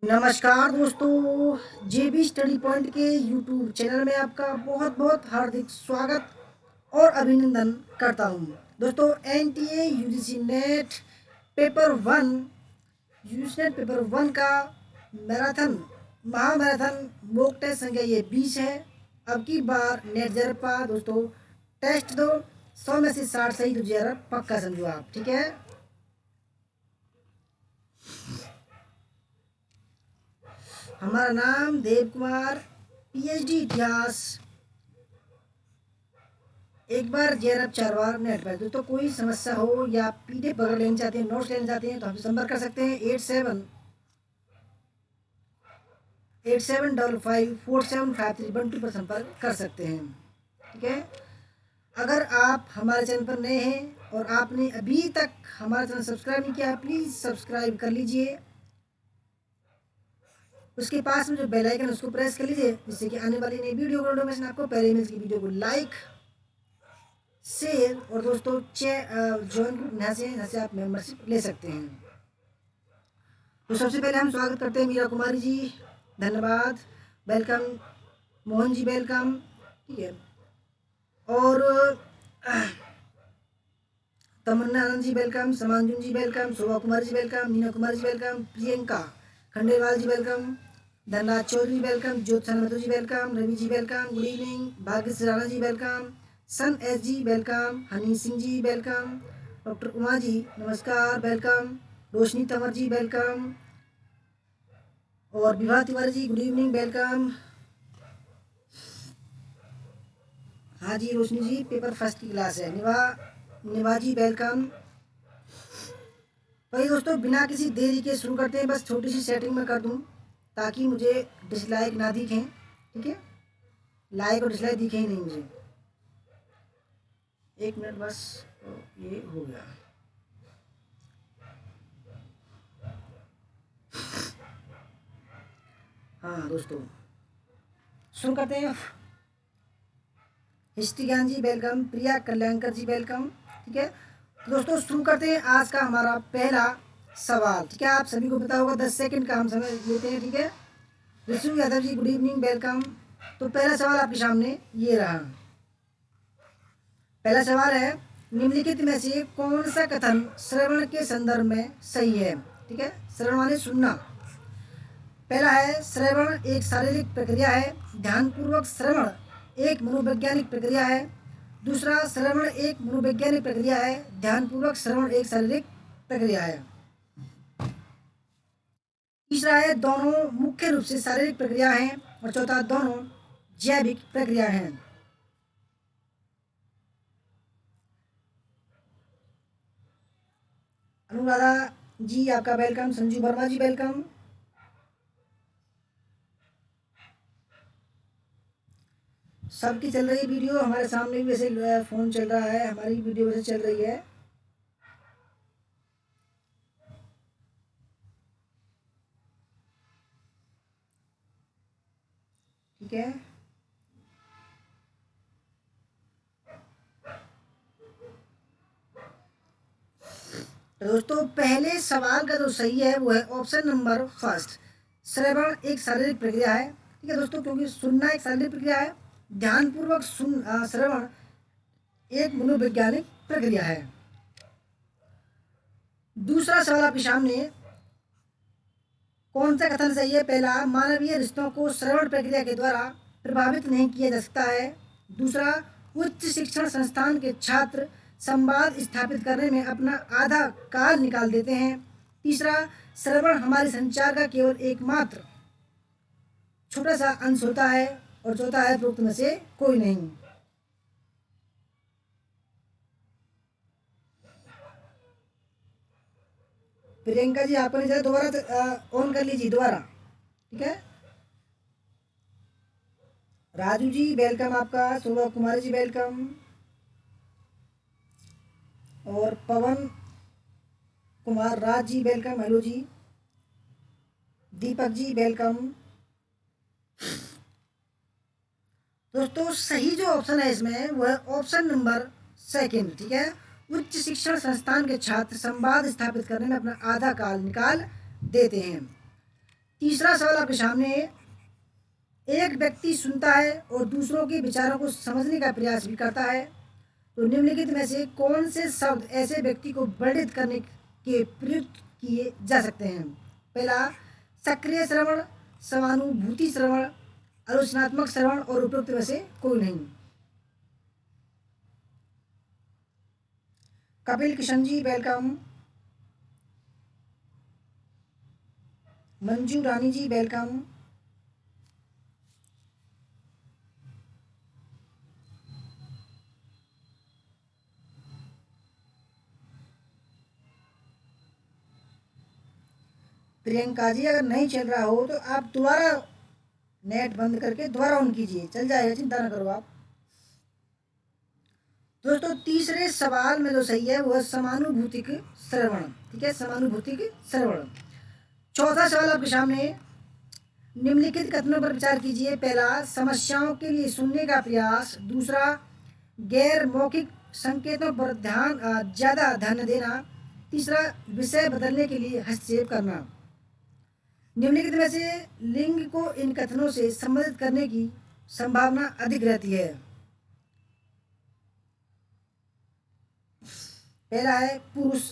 नमस्कार दोस्तों, जेबी study point के यूट्यूब चैनल में आपका बहुत बहुत हार्दिक स्वागत और अभिनंदन करता हूं। दोस्तों, NTA UGC net paper one UGC net paper one का मैराथन महामैराथन मॉक टेस्ट संख्या ये 20 है। अब की बार नेट जरपा दोस्तों टेस्ट दो, 100 में से 60 सही तो जरा पक्का समझो आप, ठीक है। हमारा नाम देव कुमार, पीएचडी इतिहास, एक बार जेआरएफ 4 बार नेट पर। दोस्तों, कोई समस्या हो या पीडीएफ अगर लेना चाहते हैं, नोट्स लेना चाहते हैं तो हमसे संपर्क कर सकते हैं 8755475312 पर संपर्क कर सकते हैं, ठीक है। अगर आप हमारे चैनल पर नए हैं और आपने अभी तक हमारा चैनल सब्सक्राइब नहीं किया, प्लीज़ सब्सक्राइब कर लीजिए। उसके पास में जो बेल आइकन है उसको प्रेस कर लीजिए, जिससे कि आने वाली नई वीडियो का नोटिफिकेशन आपको पहले मिल। की वीडियो को लाइक, शेयर और दोस्तों ज्वाइन ग्रुप यहाँ से आप मेंबरशिप ले सकते हैं। तो सबसे पहले हम स्वागत करते हैं मीरा कुमारी जी, धन्यवाद, वेलकम। मोहन जी वेलकम, ठीक है। और तमन्ना आनंद जी वेलकम, समांजुन ji welcome, Shobha Kumari ji welcome, Meena Kumari ji welcome, Priyanka Khandelwal ji welcome, Dhanraj Chaudhary welcome, Jyotsna Mahato ji welcome, Ravi ji welcome, good evening, Bhagyashree Rana ji welcome, सन एस ji welcome, Honey Singh ji welcome, doctor Uma ji नमस्कार वेलकम, रोशनी तंवर जी वेलकम, और Vibha Tiwari ji good evening welcome. हाँ जी रोशनी जी, पेपर फर्स्ट की क्लास है। निभा जी वेलकम। तो ये दोस्तों, बिना किसी देरी के शुरू करते हैं। बस छोटी सी सेटिंग में कर दूं ताकि मुझे डिसलाइक ना दिखें, ठीक है। लाइक और डिसलाइक दिखे ही नहीं मुझे। एक मिनट बस, तो ये हो गया। हाँ दोस्तों, शुरू करते हैं। हिस्ट्री ज्ञान जी वेलकम, प्रिया कल्याणकर जी वेलकम, ठीक है। तो दोस्तों शुरू करते हैं आज का हमारा पहला सवाल, ठीक है। आप सभी को पता होगा 10 सेकंड का हम समय लेते हैं, ठीक है। Vishnu Yadav ji good evening welcome. तो पहला सवाल आपके सामने ये रहा। पहला सवाल है, निम्नलिखित में से कौन सा कथन श्रवण के संदर्भ में सही है, ठीक है। श्रवण माने सुनना। पहला है, श्रवण एक शारीरिक प्रक्रिया है, ध्यानपूर्वक श्रवण एक मनोवैज्ञानिक प्रक्रिया है। दूसरा, श्रवण एक मनोवैज्ञानिक प्रक्रिया है, ध्यानपूर्वक श्रवण एक शारीरिक प्रक्रिया है। तीसरा है, दोनों मुख्य रूप से शारीरिक प्रक्रिया हैं। और चौथा, दोनों जैविक प्रक्रिया हैं। अनुराधा जी आपका वेलकम, संजू वर्मा जी वेलकम। सबकी चल रही है वीडियो, हमारे सामने भी वैसे फोन चल रहा है, हमारी वीडियो वैसे चल रही है, ठीक है। तो दोस्तों, पहले सवाल का जो सही है वो है ऑप्शन नंबर फर्स्ट, श्रवण एक शारीरिक प्रक्रिया है, ठीक है दोस्तों। क्योंकि सुनना एक शारीरिक प्रक्रिया है, ध्यानपूर्वक श्रवण एक मनोवैज्ञानिक प्रक्रिया है। दूसरा सवाल आपके सामने, कौन सा कथन सही है। पहला, मानवीय रिश्तों को श्रवण प्रक्रिया के द्वारा प्रभावित नहीं किया जा सकता है। दूसरा, उच्च शिक्षण संस्थान के छात्र संवाद स्थापित करने में अपना आधा काल निकाल देते हैं। तीसरा, श्रवण हमारे संचार का केवल एकमात्र छोटा सा अंश होता है। और चौथा है, प्रोक्त में से कोई नहीं। प्रियंका जी आपने जरा दोबारा ऑन कर लीजिए दोबारा, ठीक है। राजू जी वेलकम आपका, शोभा कुमारी जी वेलकम, और पवन कुमार राज जी वेलकम, हेलो जी। दीपक जी वेलकम। दोस्तों, सही जो ऑप्शन है इसमें वो है ऑप्शन नंबर सेकंड, ठीक है। उच्च शिक्षण संस्थान के छात्र संवाद स्थापित करने में अपना आधा काल निकाल देते हैं। तीसरा सवाल आपके सामने है, एक व्यक्ति सुनता है और दूसरों के विचारों को समझने का प्रयास भी करता है, तो निम्नलिखित में से कौन से शब्द ऐसे व्यक्ति को वर्णित करने के प्रयुक्त किए जा सकते हैं? पहला, सक्रिय श्रवण, समानुभूति श्रवण, आलोचनात्मक श्रवण और उपयुक्त में से कोई नहीं। कपिल किशन जी वेलकम, मंजू रानी जी वेलकम, प्रियंका जी अगर नहीं चल रहा हो तो आप दोबारा नेट बंद करके दोबारा ऑन कीजिए, चल जाएगा, चिंता ना करो आप। दोस्तों तीसरे सवाल में जो सही है वो है समानुभूतिक श्रवण, ठीक है, समानुभूतिक श्रवण। चौथा सवाल आपके सामने, निम्नलिखित कथनों पर विचार कीजिए। पहला, समस्याओं के लिए सुनने का प्रयास। दूसरा, गैर मौखिक संकेतों पर ज़्यादा ध्यान देना। तीसरा, विषय बदलने के लिए हस्तक्षेप करना। निम्नलिखित में से लिंग को इन कथनों से संबंधित करने की संभावना अधिक रहती है? पहला है पुरुष,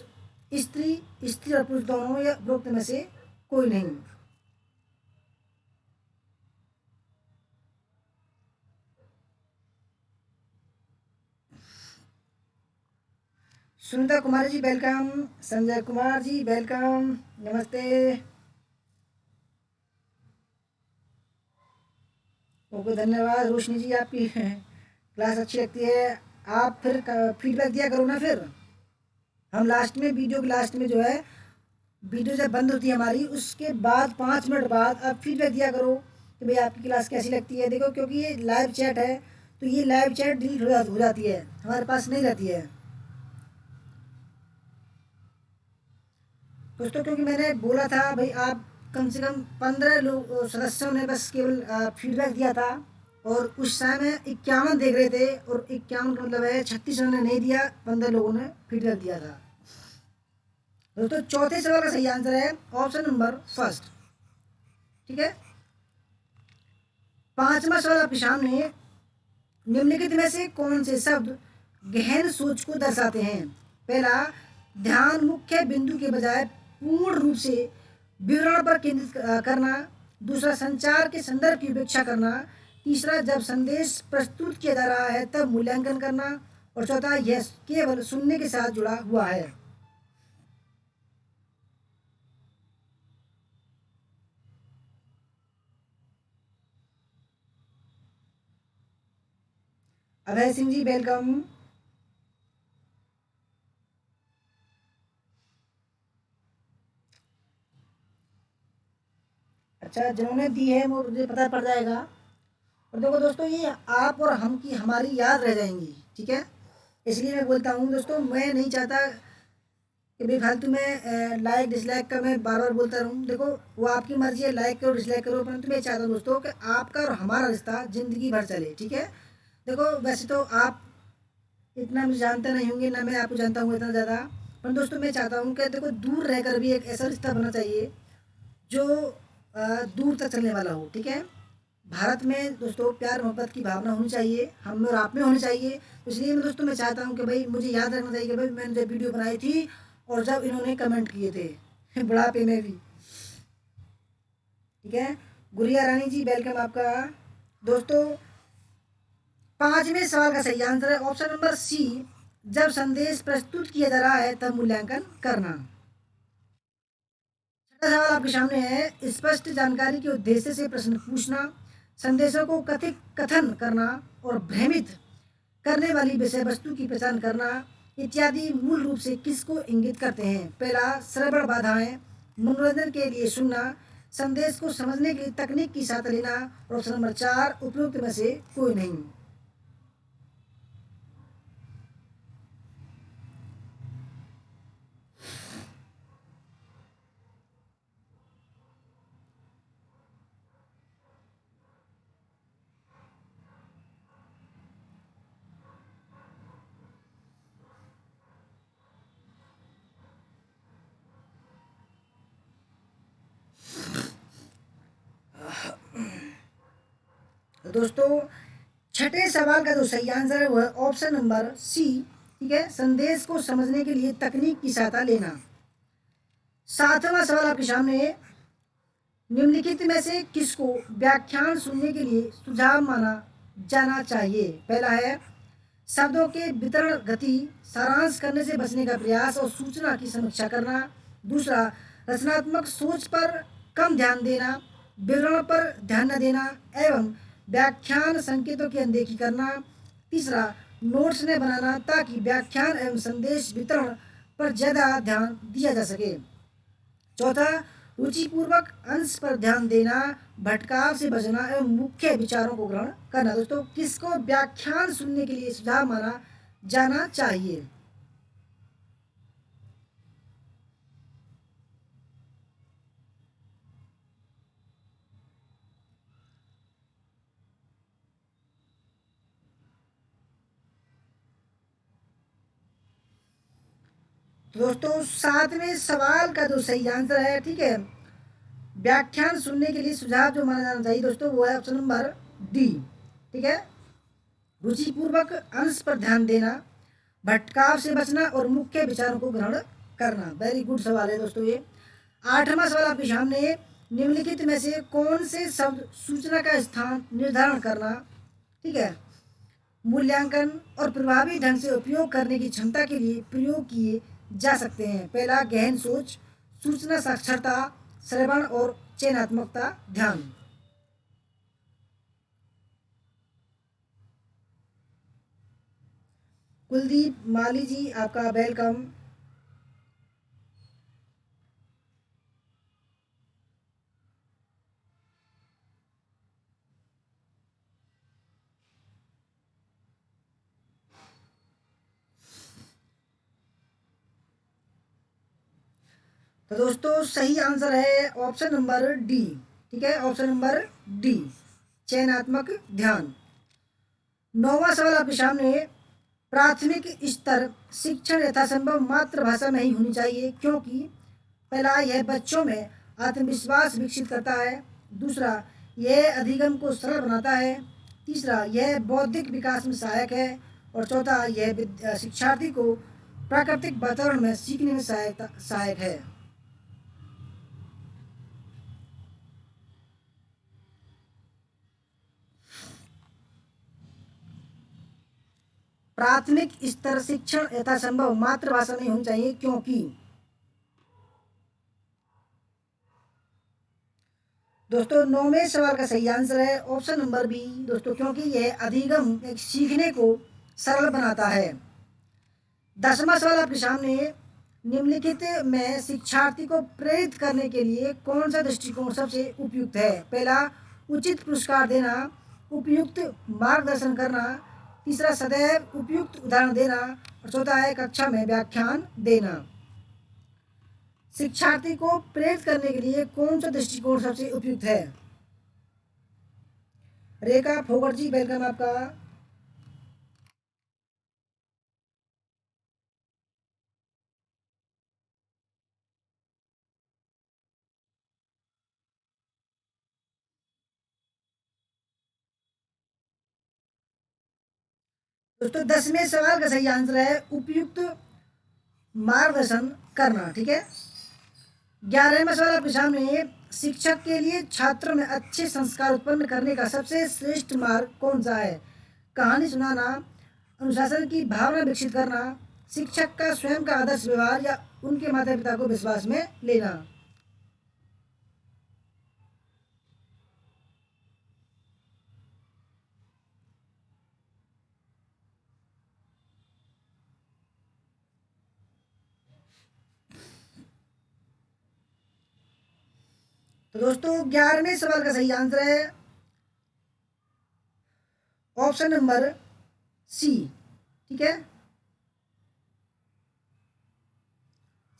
स्त्री, स्त्री और पुरुष दोनों, या उपरोक्त में से कोई नहीं। सुनीता कुमारी जी वेलकम, संजय कुमार जी वेलकम, नमस्ते। ओके धन्यवाद। रोशनी जी आपकी क्लास अच्छी लगती है, आप फिर फीडबैक दिया करो ना। फिर हम लास्ट में, वीडियो के लास्ट में जो है, वीडियो जब बंद होती है हमारी उसके बाद 5 मिनट बाद आप फीडबैक दिया करो कि भाई आपकी क्लास कैसी लगती है। देखो क्योंकि ये लाइव चैट है तो ये लाइव चैट डिलीट हो जाती है, हमारे पास नहीं रहती है दोस्तों। क्योंकि मैंने बोला था भाई आप कम से कम 15 लोग सदस्यों ने बस केवल फीडबैक दिया था, और उस समय 51 देख रहे थे, और 51 का मतलब है 36 ने नहीं दिया, 15 लोगों ने फीडबैक दिया था दोस्तों। चौथे सवाल का सही आंसर है ऑप्शन नंबर फर्स्ट, ठीक है। पांचवा सवाल आपके सामने, निम्नलिखित में से कौन से शब्द गहन सोच को दर्शाते हैं? पहला, ध्यान मुख्य बिंदु के बजाय पूर्ण रूप से विवरण पर केंद्रित करना। दूसरा, संचार के संदर्भ की उपेक्षा करना। तीसरा, जब संदेश प्रस्तुत किया जा रहा है तब मूल्यांकन करना। और चौथा, यह केवल सुनने के साथ जुड़ा हुआ है। अभय सिंह जी वेलकम। अच्छा, जिन्होंने दी है वो मुझे पता पड़ जाएगा। और देखो दोस्तों, ये आप और हम की हमारी याद रह जाएंगी, ठीक है। इसलिए मैं बोलता हूँ दोस्तों, मैं नहीं चाहता कि बेफालतू में लाइक डिसलाइक का मैं बार बार बोलता रहूँ। देखो वो आपकी मर्जी है, लाइक करो डिसलाइक करो, परंतु मैं चाहता हूँ दोस्तों कि आपका और हमारा रिश्ता ज़िंदगी भर चले, ठीक है। देखो वैसे तो आप इतना मुझे जानते नहीं होंगे, ना मैं आपको जानता हूँ इतना ज़्यादा, पर दोस्तों मैं चाहता हूँ कि देखो दूर रहकर भी एक ऐसा रिश्ता बनना चाहिए जो दूर तक चलने वाला हो, ठीक है। भारत में दोस्तों प्यार मोहब्बत की भावना होनी चाहिए, हम और आप में होनी चाहिए। तो इसलिए मैं दोस्तों मैं चाहता हूँ कि भाई मुझे याद रखना चाहिए कि भाई मैंने जब वीडियो बनाई थी और जब इन्होंने कमेंट किए थे बुढ़ापे में भी, ठीक है। गुड़िया रानी जी वेलकम आपका। दोस्तों पांचवें सवाल का सही आंसर है ऑप्शन नंबर सी, जब संदेश प्रस्तुत किया जा रहा है तब मूल्यांकन करना। छठा सवाल आपके सामने है, स्पष्ट जानकारी के उद्देश्य से प्रश्न पूछना, संदेशों को कथित कथन करना और भ्रमित करने वाली विषय वस्तु की पहचान करना इत्यादि मूल रूप से किसको इंगित करते हैं? पहला, श्रवण बाधाएं, मनोरंजन के लिए सुनना, संदेश को समझने के लिए तकनीक की सहायता लेना। और ऑप्शन नंबर 4 उपयुक्त में से कोई नहीं। तो दोस्तों छठे सवाल का जो सही आंसर है वो है ऑप्शन नंबर सी। ठीक है, संदेश को समझने के लिए तकनीक की सहायता लेना। सातवां सवाल आपके सामने है, निम्नलिखित में से किसको व्याख्यान सुनने के लिए सुझाव माना जाना चाहिए। पहला है शब्दों के वितरण गति, सारांश करने से बचने का प्रयास और सूचना की समीक्षा करना। दूसरा, रचनात्मक सोच पर कम ध्यान देना, विवरण पर ध्यान न देना एवं व्याख्यान संकेतों की अनदेखी करना। तीसरा, नोट्स ने बनाना ताकि व्याख्यान एवं संदेश वितरण पर ज़्यादा ध्यान दिया जा सके। चौथा, रुचिपूर्वक अंश पर ध्यान देना, भटकाव से बचना एवं मुख्य विचारों को ग्रहण करना। दोस्तों किसको व्याख्यान सुनने के लिए सुझाव माना जाना चाहिए। तो दोस्तों सातवें सवाल का जो सही आंसर है, ठीक है, व्याख्यान सुनने के लिए सुझाव जो माना जाना चाहिए दोस्तों वो है ऑप्शन नंबर डी। ठीक है, रुचिपूर्वक अंश पर ध्यान देना, भटकाव से बचना और मुख्य विचारों को ग्रहण करना। वेरी गुड सवाल है दोस्तों ये। आठवां सवाल आपके सामने है, निम्नलिखित में से कौन से शब्द सूचना का स्थान निर्धारण करना, ठीक है, मूल्यांकन और प्रभावी ढंग से उपयोग करने की क्षमता के लिए प्रयोग किए जा सकते हैं। पहला, गहन सोच, सूचना साक्षरता, श्रवण और चयनात्मकता ध्यान। कुलदीप माली जी आपका वेलकम। तो दोस्तों सही आंसर है ऑप्शन नंबर डी। ठीक है, ऑप्शन नंबर डी, चयनात्मक ध्यान। नौवां सवाल आपके सामने है, प्राथमिक स्तर शिक्षण यथासंभव मातृभाषा में ही होनी चाहिए क्योंकि पहला, यह बच्चों में आत्मविश्वास विकसित करता है। दूसरा, यह अधिगम को सरल बनाता है। तीसरा, यह बौद्धिक विकास में सहायक है। और चौथा, यह शिक्षार्थी को प्राकृतिक वातावरण में सीखने में सहायक है। प्राथमिक स्तर शिक्षण यथासंभव मातृभाषा में होनी चाहिए क्योंकि दोस्तों नौवें सवाल का सही आंसर है ऑप्शन नंबर बी दोस्तों, क्योंकि यह अधिगम एक सीखने को सरल बनाता है। 10वां सवाल आपके सामने, निम्नलिखित में शिक्षार्थी को प्रेरित करने के लिए कौन सा दृष्टिकोण सबसे उपयुक्त है। पहला, उचित पुरस्कार देना, उपयुक्त मार्गदर्शन करना। तीसरा, सदैव उपयुक्त उदाहरण देना। और चौथा है कक्षा में व्याख्यान देना। शिक्षार्थी को प्रेरित करने के लिए कौन सा दृष्टिकोण सबसे उपयुक्त है। रेखा फोगट जी वेलकम आपका। दोस्तों 10वें सवाल का सही आंसर है उपयुक्त मार्गदर्शन करना। ठीक है, 11वां सवाल आपके सामने है, शिक्षक के लिए छात्र में अच्छे संस्कार उत्पन्न करने का सबसे श्रेष्ठ मार्ग कौन सा है। कहानी सुनाना, अनुशासन की भावना विकसित करना, शिक्षक का स्वयं का आदर्श व्यवहार या उनके माता पिता को विश्वास में लेना। तो दोस्तों 11वें सवाल का सही आंसर है ऑप्शन नंबर सी। ठीक है,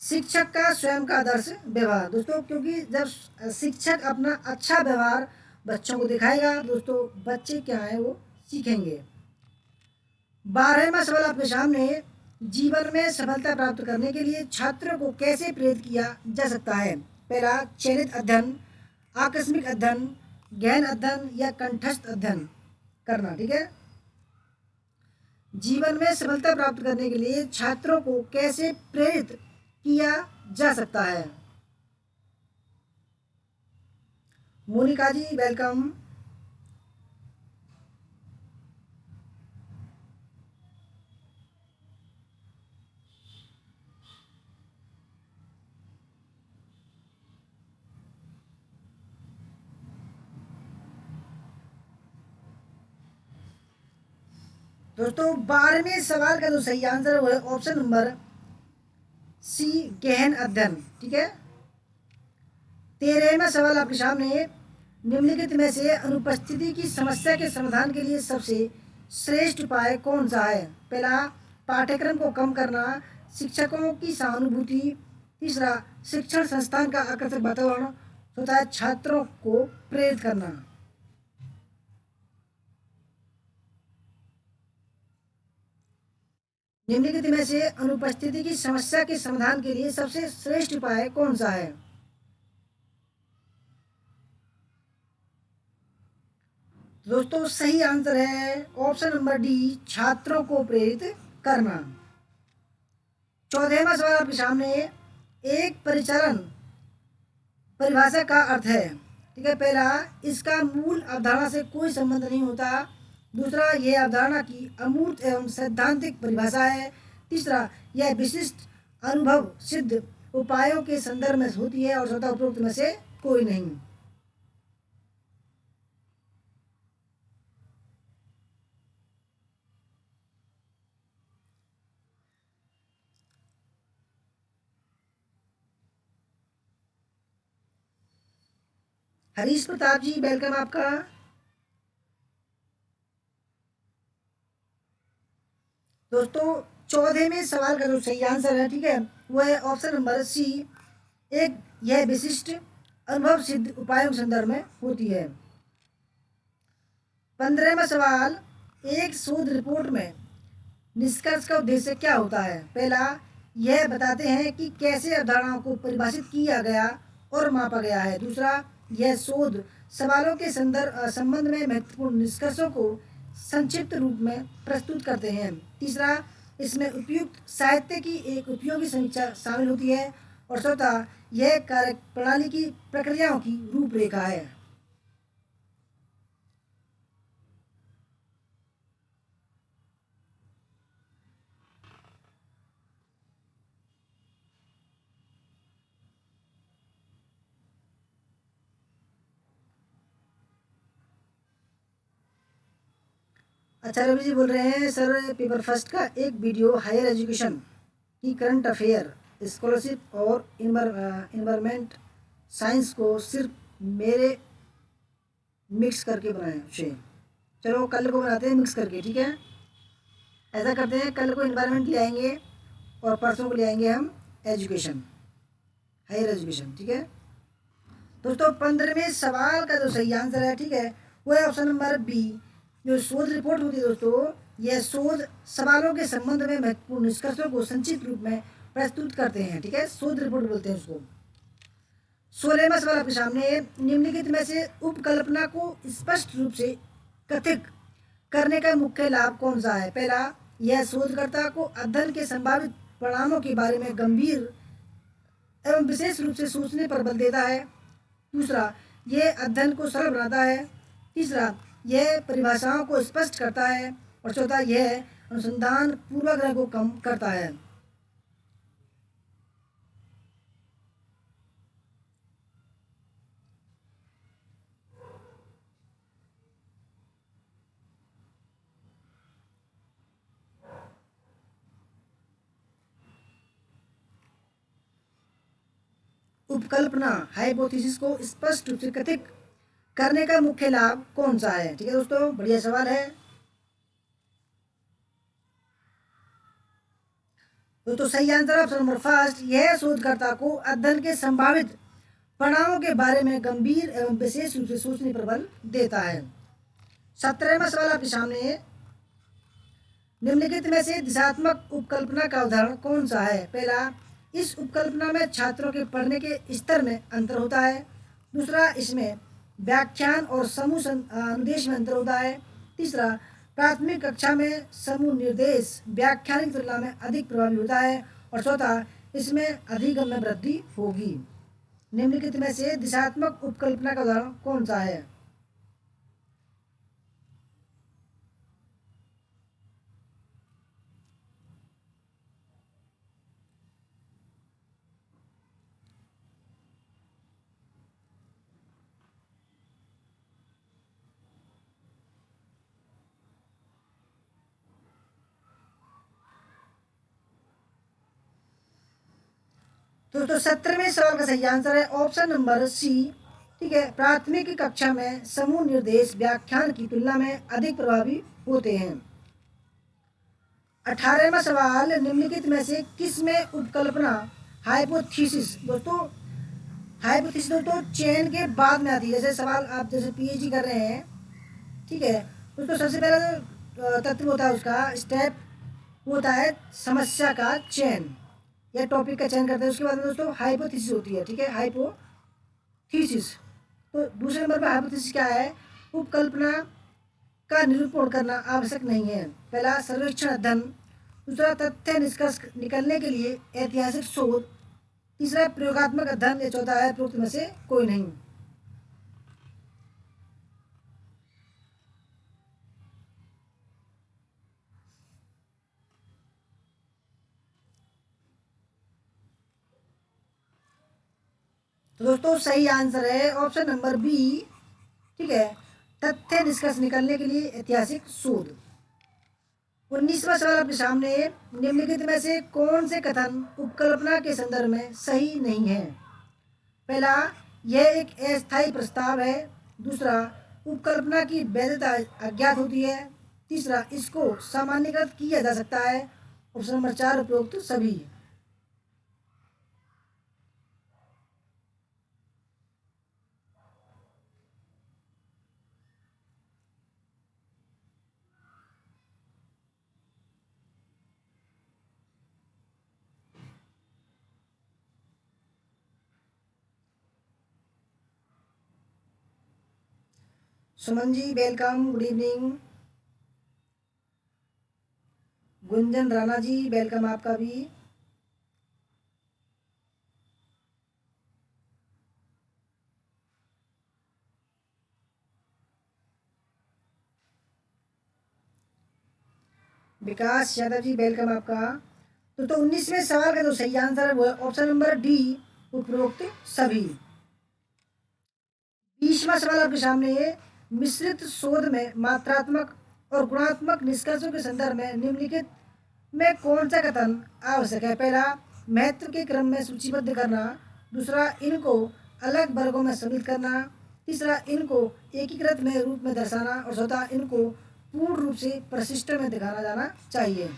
शिक्षक का स्वयं का आदर्श व्यवहार। दोस्तों क्योंकि जब शिक्षक अपना अच्छा व्यवहार बच्चों को दिखाएगा दोस्तों बच्चे क्या है वो सीखेंगे। 12वां सवाल आपके सामने, जीवन में सफलता प्राप्त करने के लिए छात्रों को कैसे प्रेरित किया जा सकता है। पहला, चयनित अध्ययन, आकस्मिक अध्ययन, गहन अध्ययन या कंठस्थ अध्ययन। करना। ठीक है, जीवन में सफलता प्राप्त करने के लिए छात्रों को कैसे प्रेरित किया जा सकता है? मोनिका जी वेलकम। दोस्तों 12वें सवाल का जो सही आंसर है वो है ऑप्शन नंबर सी, गहन अध्ययन। ठीक है, 13वां सवाल आपके सामने, निम्नलिखित में से अनुपस्थिति की समस्या के समाधान के लिए सबसे श्रेष्ठ उपाय कौन सा है? पहला, पाठ्यक्रम को कम करना, शिक्षकों की सहानुभूति, तीसरा, शिक्षण संस्थान का आकर्षक वातावरण, चौथा, छात्रों को प्रेरित करना। निम्नलिखित में से अनुपस्थिति की समस्या के समाधान के लिए सबसे श्रेष्ठ उपाय कौन सा है? दोस्तों सही आंसर है ऑप्शन नंबर डी, छात्रों को प्रेरित करना। 14वां सवाल आपके सामने, एक परिचालन परिभाषा का अर्थ है। ठीक है, पहला, इसका मूल अवधारणा से कोई संबंध नहीं होता। दूसरा, यह अवधारणा की अमूर्त एवं सैद्धांतिक परिभाषा है। तीसरा, यह विशिष्ट अनुभव सिद्ध उपायों के संदर्भ में होती है। और चौथा, उपरोक्त में से कोई नहीं। हरीश प्रताप जी वेलकम आपका। दोस्तों 14वें सवाल का जो सही आंसर है, ठीक है, वो है ऑप्शन नंबर सी, एक, यह विशिष्ट अनुभव सिद्ध उपायों के संदर्भ में होती है। 15वां सवाल, एक शोध रिपोर्ट में निष्कर्ष का उद्देश्य क्या होता है? पहला, यह बताते हैं कि कैसे अवधारणाओं को परिभाषित किया गया और मापा गया है। दूसरा, यह शोध सवालों के संबंध में महत्वपूर्ण निष्कर्षों को संक्षिप्त रूप में प्रस्तुत करते हैं। तीसरा, इसमें उपयुक्त साहित्य की एक उपयोगी समीक्षा शामिल होती है। और चौथा, यह कार्य प्रणाली की प्रक्रियाओं की रूपरेखा है। अच्छा, रवि जी बोल रहे हैं सर, पेपर फर्स्ट का एक वीडियो हायर एजुकेशन की करंट अफेयर, स्कॉलरशिप और इन्वायरमेंट साइंस को सिर्फ मेरे मिक्स करके बनाए उसे। चलो कल को बनाते हैं मिक्स करके। ठीक है, ऐसा करते हैं, कल को इन्वायरमेंट ले आएंगे और परसों को ले आएंगे हम एजुकेशन, हायर एजुकेशन। ठीक है दोस्तों, 15वें सवाल का जो सही आंसर है, ठीक है, वो है ऑप्शन नंबर बी। जो शोध रिपोर्ट होती है दोस्तों, यह शोध सवालों के संबंध में महत्वपूर्ण निष्कर्षों को संक्षिप्त रूप में प्रस्तुत करते हैं। ठीक है, शोध रिपोर्ट बोलते हैं उसको। 16वां सवाल आपके सामने, निम्नलिखित में से उपकल्पना को स्पष्ट रूप से कथित करने का मुख्य लाभ कौन सा है? पहला, यह शोधकर्ता को अध्ययन के संभावित परिणामों के बारे में गंभीर एवं विशेष रूप से सोचने पर बल देता है। दूसरा, यह अध्ययन को सरल बनाता है। तीसरा, यह परिभाषाओं को स्पष्ट करता है। और चौथा, यह अनुसंधान पूर्वाग्रह को कम करता है। उपकल्पना हाइपोथेसिस को स्पष्ट रूप से कथित करने का मुख्य लाभ कौन सा है? ठीक है दोस्तों, बढ़िया सवाल है। दोस्तों सही आंसर ऑप्शन नंबर फर्स्ट, यह शोधकर्ता को अध्ययन के संभावित परिणामों के बारे में गंभीर एवं विशेष रूप से सोचने पर बल देता है। 17वां सवाल आपके सामने है, निम्नलिखित में से दिशात्मक उपकल्पना का उदाहरण कौन सा है? पहला, इस उपकल्पना में छात्रों के पढ़ने के स्तर में अंतर होता है। दूसरा, इसमें व्याख्यान और समूह अनुदेश में अंतर होता है। तीसरा, प्राथमिक कक्षा में समूह निर्देश व्याख्यान की तुलना में अधिक प्रभावी होता है। और चौथा, इसमें अधिगम में वृद्धि होगी। निम्नलिखित में से दिशात्मक उपकल्पना का उदाहरण कौन सा है? तो दोस्तों 17वें सवाल का सही आंसर है ऑप्शन नंबर सी। ठीक है, प्राथमिक कक्षा में समूह निर्देश व्याख्यान की तुलना में अधिक प्रभावी होते हैं। 18वां सवाल, निम्नलिखित में से किस में उपकल्पना हाइपोथीसिस दोस्तों, हाइपोथीसिस दोस्तों चयन के बाद में आती है। जैसे सवाल आप जैसे पीएचडी कर रहे हैं, ठीक है दोस्तों, सबसे पहला जो तत्व होता है उसका स्टेप होता है समस्या का चयन या टॉपिक का चयन करते हैं। उसके बाद में दोस्तों हाइपोथेसिस होती है। ठीक है, हाइपोथेसिस। तो दूसरे नंबर पर हाइपोथेसिस क्या है? उपकल्पना का निरूपण करना आवश्यक नहीं है। पहला सर्वेक्षण अध्ययन, दूसरा तथ्य निष्कर्ष निकलने के लिए ऐतिहासिक शोध, तीसरा प्रयोगात्मक अध्ययन, या चौथा है उपरोक्त में से कोई नहीं। तो दोस्तों सही आंसर है ऑप्शन नंबर बी। ठीक है, तथ्य निष्कर्ष निकालने के लिए ऐतिहासिक शोध। 19वां सवाल आपके सामने, निम्नलिखित में से कौन से कथन उपकल्पना के संदर्भ में सही नहीं है? पहला, यह एक अस्थायी प्रस्ताव है। दूसरा, उपकल्पना की वैधता अज्ञात होती है। तीसरा, इसको सामान्यकृत किया जा सकता है। ऑप्शन नंबर 4 उपरोक्त सभी। Suman ji welcome, good evening. Gunjan Rana ji welcome आपका भी। विकास यादव जी वेलकम आपका। तो 19वें सवाल का जो सही आंसर है वो है ऑप्शन नंबर डी, उपरोक्त सभी। 20वां सवाल आपके सामने है, मिश्रित शोध में मात्रात्मक और गुणात्मक निष्कर्षों के संदर्भ में निम्नलिखित में कौन सा कथन आवश्यक है? पहला, महत्व के क्रम में सूचीबद्ध करना। दूसरा, इनको अलग वर्गों में सम्मिलित करना। तीसरा, इनको एकीकृत में रूप में दर्शाना। और चौथा, इनको पूर्ण रूप से प्रशिष्ट में दिखाना जाना चाहिए।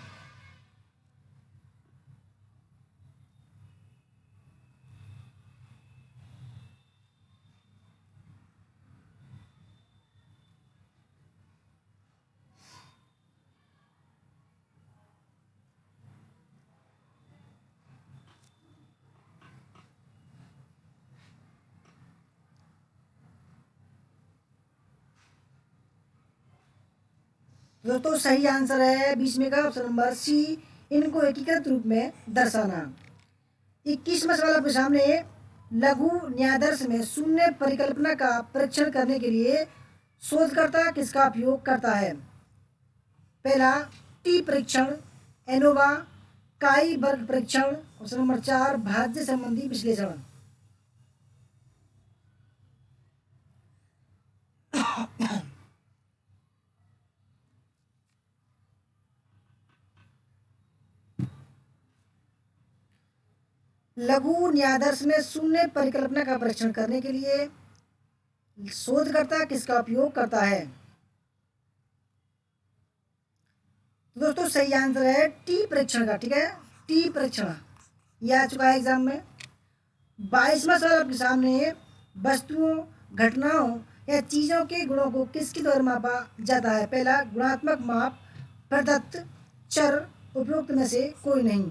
दोस्तों सही आंसर है 20वें का ऑप्शन नंबर सी, इनको एकीकृत रूप में दर्शाना। 21वां सवाल आपके सामने, लघु न्यायादर्श में शून्य परिकल्पना का परीक्षण करने के लिए शोधकर्ता किसका उपयोग करता है? पहला, टी परीक्षण, एनोवा, काई वर्ग परीक्षण। ऑप्शन नंबर 4, भाज्य संबंधी विश्लेषण। लघु न्यायादर्श में शून्य परिकल्पना का परीक्षण करने के लिए शोधकर्ता किसका उपयोग करता है? तो दोस्तों सही आंसर है टी परीक्षण का। ठीक है, टी परीक्षण यह आ चुका है एग्जाम में। 22वां सवाल आपके सामने है, वस्तुओं, घटनाओं या चीजों के गुणों को किसके द्वारा मापा जाता है? पहला, गुणात्मक माप, प्रदत्त, चर, उपरोक्त में से कोई नहीं।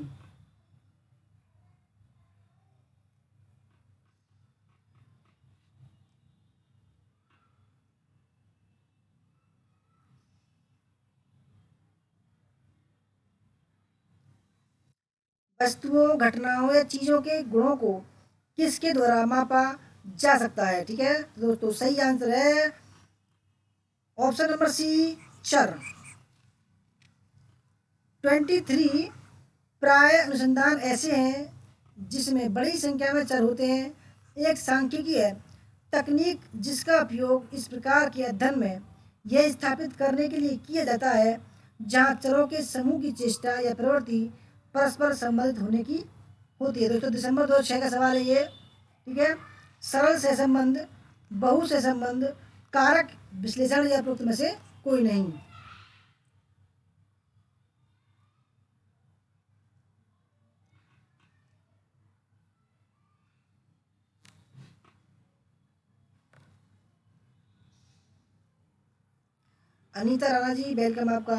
वस्तुओं, घटनाओं या चीज़ों के गुणों को किसके द्वारा मापा जा सकता है? ठीक है, तो दोस्तों सही आंसर है ऑप्शन नंबर सी, चर। 23 प्राय अनुसंधान ऐसे हैं जिसमें बड़ी संख्या में चर होते हैं। एक सांख्यिकी है तकनीक जिसका उपयोग इस प्रकार के अध्ययन में यह स्थापित करने के लिए किया जाता है जहाँ चरों के समूह की चेष्टा या प्रवृत्ति परस्पर संबंधित होने की होती है। दोस्तों दिसंबर 2006 का सवाल है ये। ठीक है, सरल से संबंध, बहु से संबंध, कारक विश्लेषण या उपरोक्त में से कोई नहीं। अनीता राणा जी वेलकम आपका।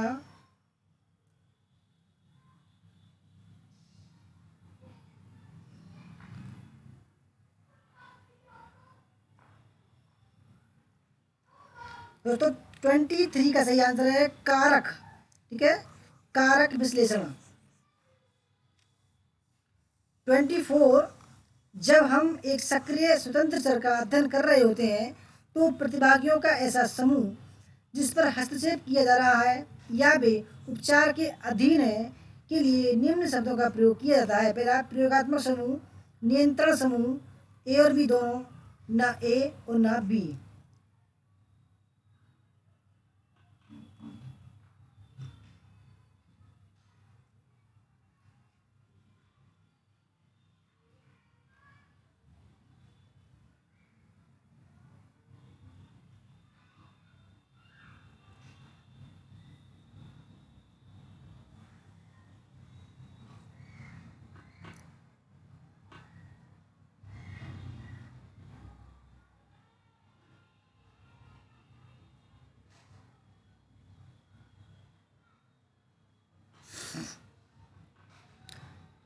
दोस्तों 23 का सही आंसर है कारक। ठीक है, कारक विश्लेषण। 24 जब हम एक सक्रिय स्वतंत्र चर का अध्ययन कर रहे होते हैं तो प्रतिभागियों का ऐसा समूह जिस पर हस्तक्षेप किया जा रहा है या वे उपचार के अधीन है के लिए निम्न शब्दों का प्रयोग किया जाता है। पहला प्रयोगात्मक समूह, नियंत्रण समूह, ए और बी दोनों, ना ए और ना बी।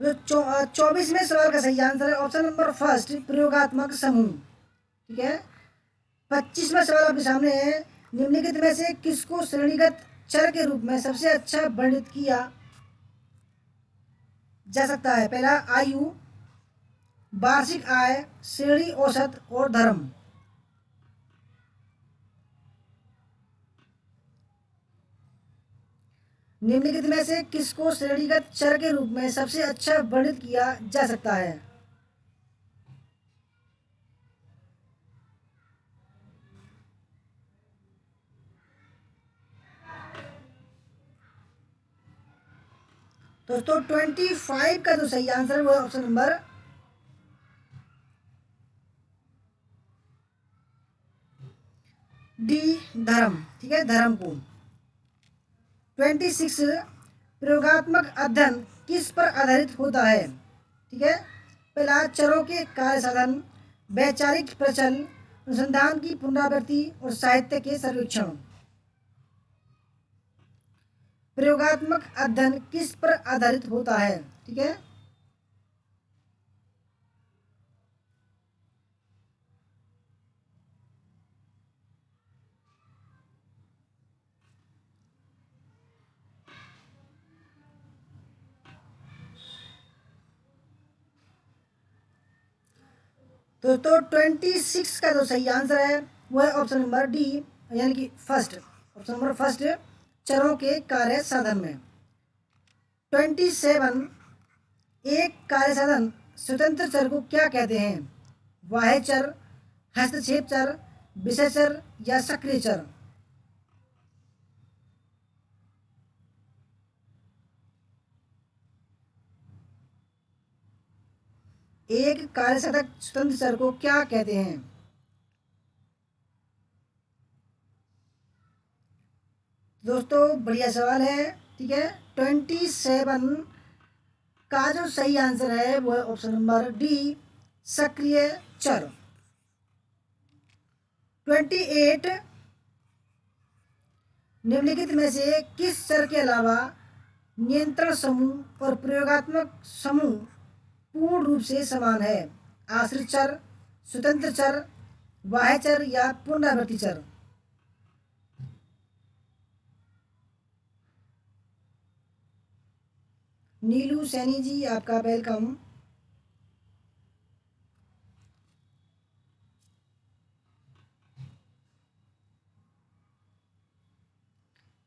तो 24वें सवाल का सही आंसर है ऑप्शन नंबर फर्स्ट, प्रयोगात्मक समूह। ठीक है, 25वां सवाल आपके सामने है निम्नलिखित में से किसको श्रेणीगत चर के रूप में सबसे अच्छा वर्णित किया जा सकता है? पहला आयु, वार्षिक आय, श्रेणी औसत और धर्म। निम्नलिखित में से किसको श्रेणीगत चर के रूप में सबसे अच्छा वर्णित किया जा सकता है? दोस्तों 25 का जो सही आंसर है वो ऑप्शन नंबर डी, धर्म। ठीक है, धर्म को। 26 प्रयोगात्मक अध्ययन किस पर आधारित होता है? ठीक है, पहला चरों के कार्य साधन, वैचारिक प्रचल, अनुसंधान की पुनरावृत्ति और साहित्य के सर्वेक्षण। प्रयोगात्मक अध्ययन किस पर आधारित होता है? ठीक है, तो 26 का जो सही आंसर है वो है ऑप्शन नंबर डी, यानी कि फर्स्ट, ऑप्शन नंबर फर्स्ट, चरों के कार्य साधन में। 27 एक कार्य साधन स्वतंत्र चर को क्या कहते हैं? बाह्य चर, हस्तक्षेप चर, विषय चर या सक्रिय चर। एक कार्य साधक स्वतंत्र चर को क्या कहते हैं? दोस्तों बढ़िया सवाल है। ठीक है, 27 का जो सही आंसर है वो है ऑप्शन नंबर डी, सक्रिय चर। 28 निम्नलिखित में से किस चर के अलावा नियंत्रण समूह और प्रयोगात्मक समूह पूर्ण रूप से समान है? आश्रित चर, स्वतंत्र चर, बाह्य चर या पुनरावृत्ति चर। नीलू सैनी जी, आपका वेलकम।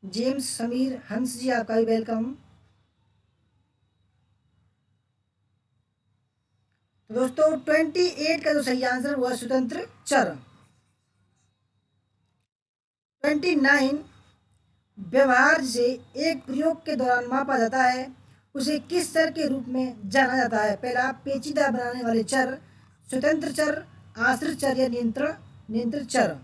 जेम्स समीर हंस जी, आपका भी वेलकम। तो दोस्तों 28 का जो सही आंसर हुआ स्वतंत्र चर। 29, व्यवहार से एक प्रयोग के दौरान मापा जाता है उसे किस चर के रूप में जाना जाता है? पहला, पेचीदा बनाने वाले चर, स्वतंत्र चर, आश्रित चर या नियंत्रण नियंत्रित चर।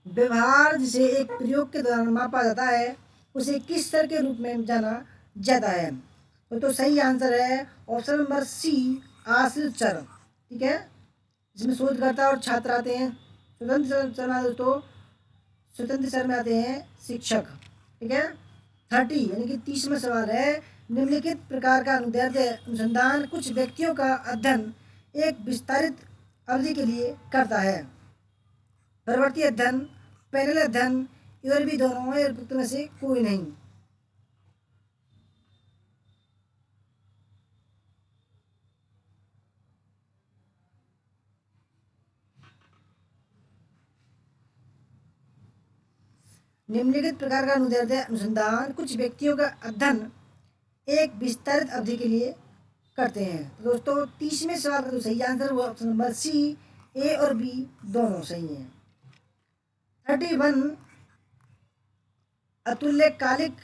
व्यवहार जिसे एक प्रयोग के दौरान मापा जाता है उसे किस चर के रूप में जाना जाता है? तो सही आंसर है ऑप्शन नंबर सी, आश्रित चर। ठीक है, जिसमें शोधकर्ता और छात्र आते हैं। स्वतंत्र चर में दोस्तों, स्वतंत्र चर में आते हैं शिक्षक। ठीक है, 30 यानी कि 30वां सवाल है, निम्नलिखित प्रकार का अनुदैर्ध्य अनुसंधान कुछ व्यक्तियों का अध्ययन एक विस्तारित अवधि के लिए करता है? परवर्ती अध्ययन, पैरेलल अध्ययन, और भी दोनों है, में से कोई नहीं। निम्नलिखित प्रकार का अनुदैर्ध्य अनुसंधान कुछ व्यक्तियों का अध्ययन एक विस्तारित अवधि के लिए करते हैं। तो दोस्तों 30वें सवाल का जो सही आंसर हुआ ऑप्शन नंबर सी, ए और बी दोनों सही हैं। 31, अतुल्यकालिक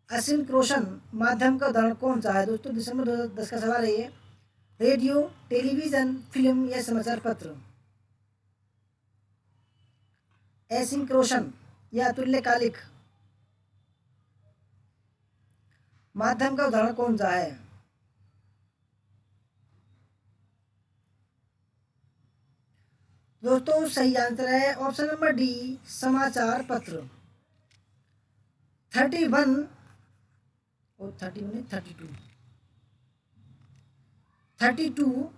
असिंक्रोशन माध्यम का उदाहरण कौन सा है? दोस्तों दिसंबर 2010 का सवाल है ये। रेडियो, टेलीविजन, फिल्म या समाचार पत्र? एसिंक्रोशन या अतुल्यकालिक माध्यम का उदाहरण कौन सा है? दोस्तों सही आंसर है ऑप्शन नंबर डी, समाचार पत्र। 31 और 31 नहीं, 32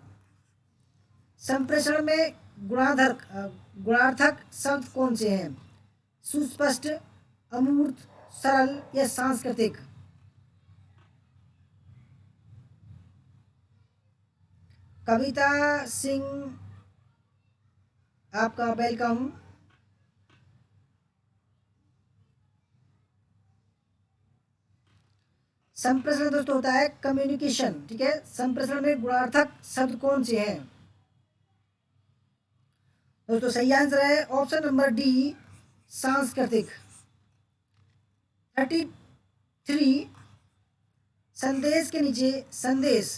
संप्रेषण में गुणार्थक शब्द कौन से हैं? सुस्पष्ट, अमूर्त, सरल या सांस्कृतिक? कविता सिंह, आपका वेलकम। संप्रेषण दोस्तों होता है कम्युनिकेशन। ठीक है, संप्रेषण में गुणार्थक शब्द कौन से हैं? दोस्तों सही आंसर है ऑप्शन नंबर डी, सांस्कृतिक। 33, संदेश के नीचे संदेश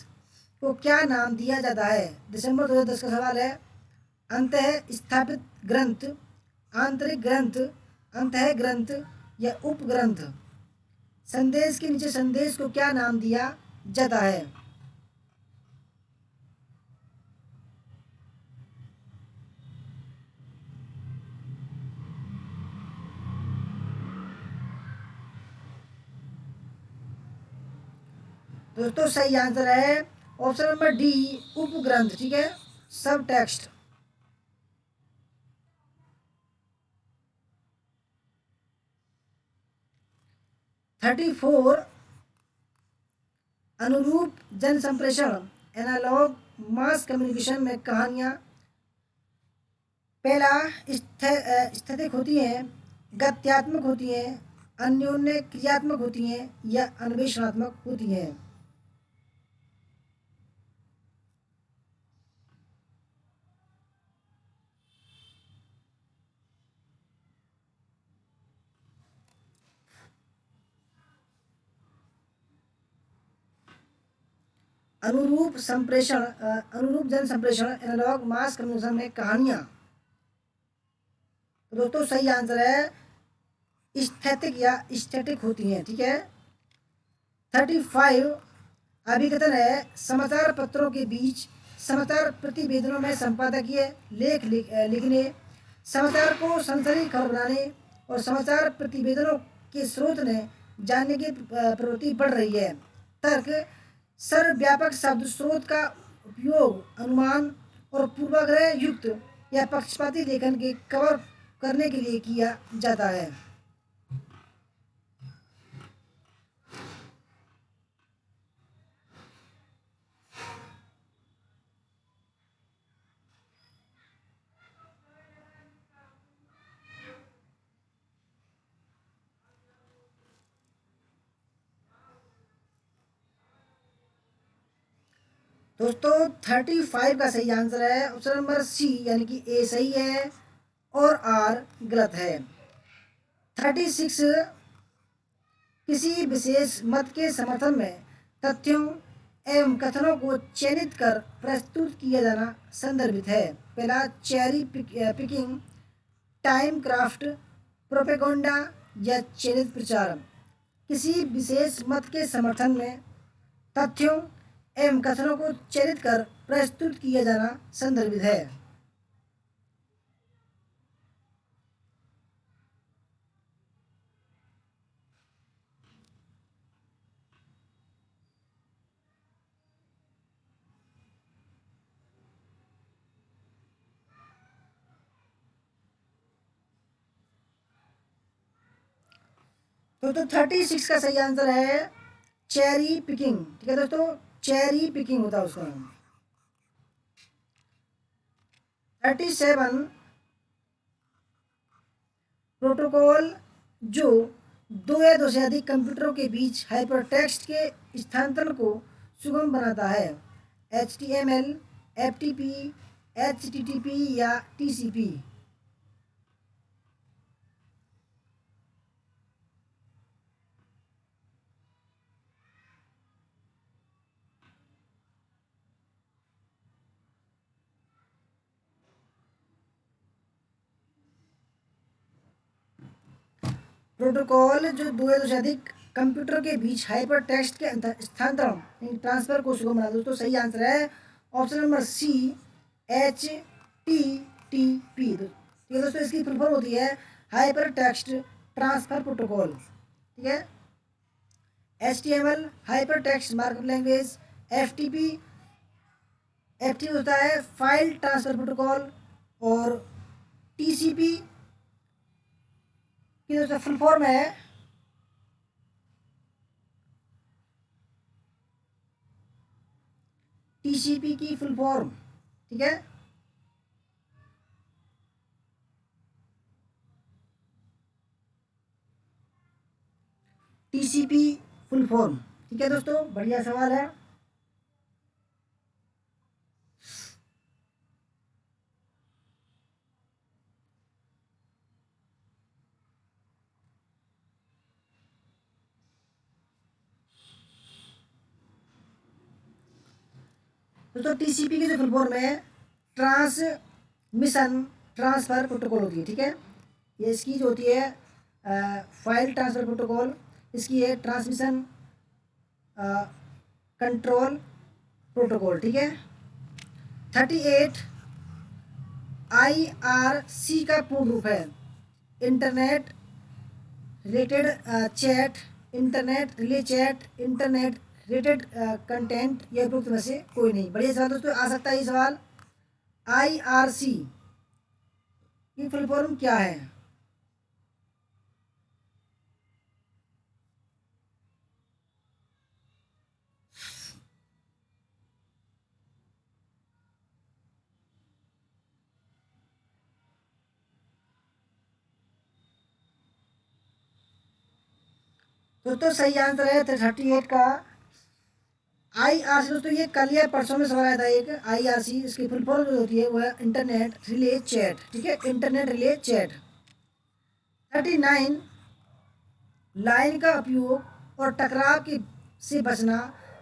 को क्या नाम दिया जाता है? दिसंबर 2010 का सवाल है। अंतः स्थापित ग्रंथ, आंतरिक ग्रंथ, अंतः ग्रंथ या उपग्रंथ? संदेश के नीचे संदेश को क्या नाम दिया जाता है? दोस्तों सही आंसर है ऑप्शन नंबर डी, उपग्रंथ। ठीक है, सब टेक्स्ट। 34, अनुरूप जन संप्रेषण एनालॉग मास कम्युनिकेशन में कहानियां पहला स्थैतिक होती हैं, गत्यात्मक होती हैं, अन्योन्य क्रियात्मक होती हैं या अन्वेषणात्मक होती हैं? अनुरूप संप्रेषण अनुरूप जन संप्रेषण एनालॉग मास कम्युनिकेशन में कहानियां। तो दोस्तों सही आंसर है स्थैतिक या स्टैटिक होती हैं। ठीक है, 35, अभिकथन है समाचार पत्रों के बीच समाचार प्रतिवेदनों में संपादकीय लिखने, समाचार को सनसनी खबर बनाने और समाचार प्रतिवेदनों के स्रोत ने जानने की प्रवृत्ति बढ़ रही है। तर्क, सर्वव्यापक शब्द स्रोत का उपयोग अनुमान और पूर्वाग्रह युक्त या पक्षपाती लेखन के कवर करने के लिए किया जाता है। दोस्तों 35 का सही आंसर है ऑप्शन नंबर सी, यानी कि ए सही है और आर गलत है। 36, किसी विशेष मत के समर्थन में तथ्यों एवं कथनों को चयनित कर प्रस्तुत किया जाना संदर्भित है। पहला चेरी पिकिंग, टाइम क्राफ्ट, प्रोपेगोंडा या चयनित प्रचार। किसी विशेष मत के समर्थन में तथ्यों एवं कथनों को चयनित कर प्रस्तुत किया जाना संदर्भित है। तो 36 का सही आंसर है चेरी पिकिंग। ठीक है दोस्तों, चेरी पिकिंग होता है उसका नाम। 37, प्रोटोकॉल जो दो या दो से अधिक कंप्यूटरों के बीच हाइपरटेक्स्ट के स्थानांतरण को सुगम बनाता है। HTML, FTP, HTTP या TCP। प्रोटोकॉल जो दो या दो से अधिक कंप्यूटर के बीच हाइपर टेक्स्ट के स्थानांतरण ट्रांसफर को सुगम बना। दोस्तों सही आंसर है ऑप्शन नंबर सी, HTTP। ठीक है दोस्तों, इसकी फुल फॉर्म होती है हाइपर टेक्स्ट ट्रांसफर प्रोटोकॉल। ठीक है, HTML hyper text markup language, FTP होता है फाइल ट्रांसफर प्रोटोकॉल, और TCP की दोस्तों फुल फॉर्म है TCP की फुल फॉर्म। ठीक है, TCP फुल फॉर्म। ठीक है दोस्तों, बढ़िया सवाल है। दोस्तों TCP की जो फुल फॉर्म है ट्रांसमिशन ट्रांसफर प्रोटोकॉल होती है। ठीक है, ये इसकी जो होती है फाइल ट्रांसफर प्रोटोकॉल, इसकी है ट्रांसमिशन कंट्रोल प्रोटोकॉल। ठीक है, 38, IRC का पूर्ण रूप है internet related chat, internet relay chat, internet related content, या उपरोक्त में से कोई नहीं। बढ़िया सवाल दोस्तों, आ सकता है ये सवाल। IRC की फुल फॉर्म क्या है? दोस्तों सही आंसर है 38 का IRC। दोस्तों ये कल या परसों में सवाल आया था एक, IRC इसकी फुल फॉर्म जो होती है वो है इंटरनेट रिले चैट। ठीक है, इंटरनेट रिले चैट। 39, लाइन का उपयोग और टकराव के से बचना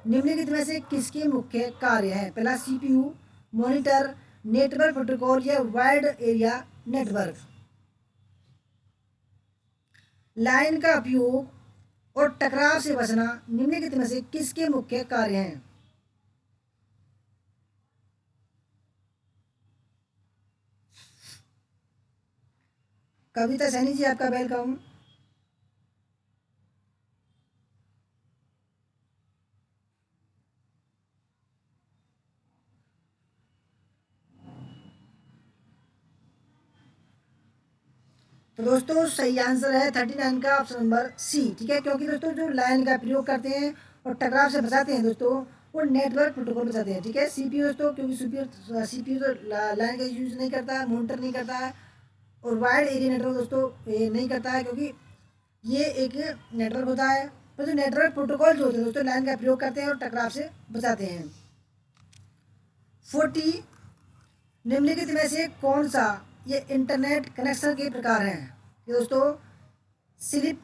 निम्नलिखित में से किसके मुख्य कार्य हैं? पहला CPU मॉनिटर, नेटवर्क प्रोटोकॉल या वाइड एरिया नेटवर्क। लाइन का उपयोग और टकराव से बचना निम्नलिखित में से किसके मुख्य कार्य हैं? कविता सैनी जी, आपका वेलकम। तो दोस्तों सही आंसर है 39 का ऑप्शन नंबर सी, ठीक है। क्योंकि दोस्तों जो लाइन का प्रयोग करते हैं और टकराव से बचाते हैं दोस्तों, वो नेटवर्क प्रोटोकॉल बचाते हैं, ठीक है। सीपीयू दोस्तों, क्योंकि सीपीयू तो लाइन का यूज नहीं करता है, मॉनिटर नहीं करता है। और वाइड एरिया नेटवर्क दोस्तों ये नहीं करता है, क्योंकि ये एक नेटवर्क होता है। तो जो नेटवर्क प्रोटोकॉल जो होते हैं दोस्तों, लाइन का प्रयोग करते हैं और टकराव से बचाते हैं। 40 निम्नलिखित में से कौन सा ये इंटरनेट कनेक्शन के प्रकार हैं? ये दोस्तों स्लिप,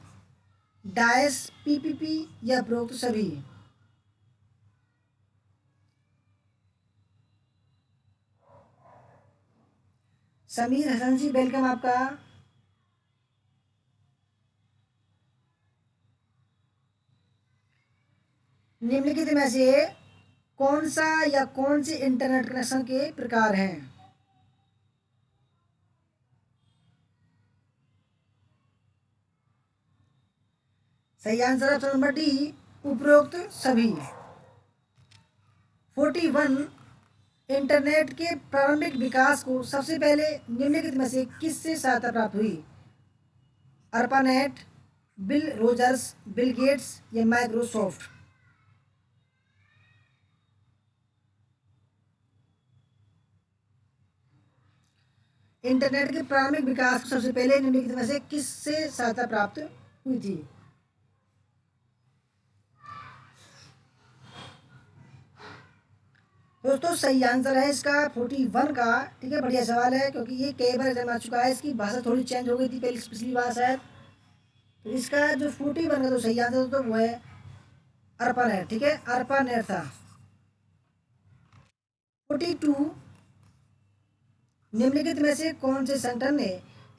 डायस, पीपीपी या उपरोक्त सभी। समीर हसन जी, वेलकम आपका। निम्नलिखित में से कौन सा या कौन से इंटरनेट कनेक्शन के प्रकार हैं? सही आंसर ऑप्शन नंबर डी, उपरोक्त सभी। 41 इंटरनेट के प्रारंभिक विकास को सबसे पहले निम्नलिखित में से किससे सहायता प्राप्त हुई? ARPANET, bill Rogers, Bill Gates या माइक्रोसॉफ्ट। इंटरनेट के प्रारंभिक विकास को सबसे पहले निम्नलिखित में से किससे सहायता प्राप्त हुई थी? दोस्तों सही आंसर है इसका 41 का, ठीक है। बढ़िया सवाल है, क्योंकि ये कई बार एग्जाम आ चुका है। इसकी भाषा थोड़ी चेंज हो गई थी पहले, पिछली बार शायद। तो इसका जो 41 का जो सही आंसर तो वो है अर्पानेट, ठीक है। अर्पानेट था। 42 निम्नलिखित में से कौन से सेंटर ने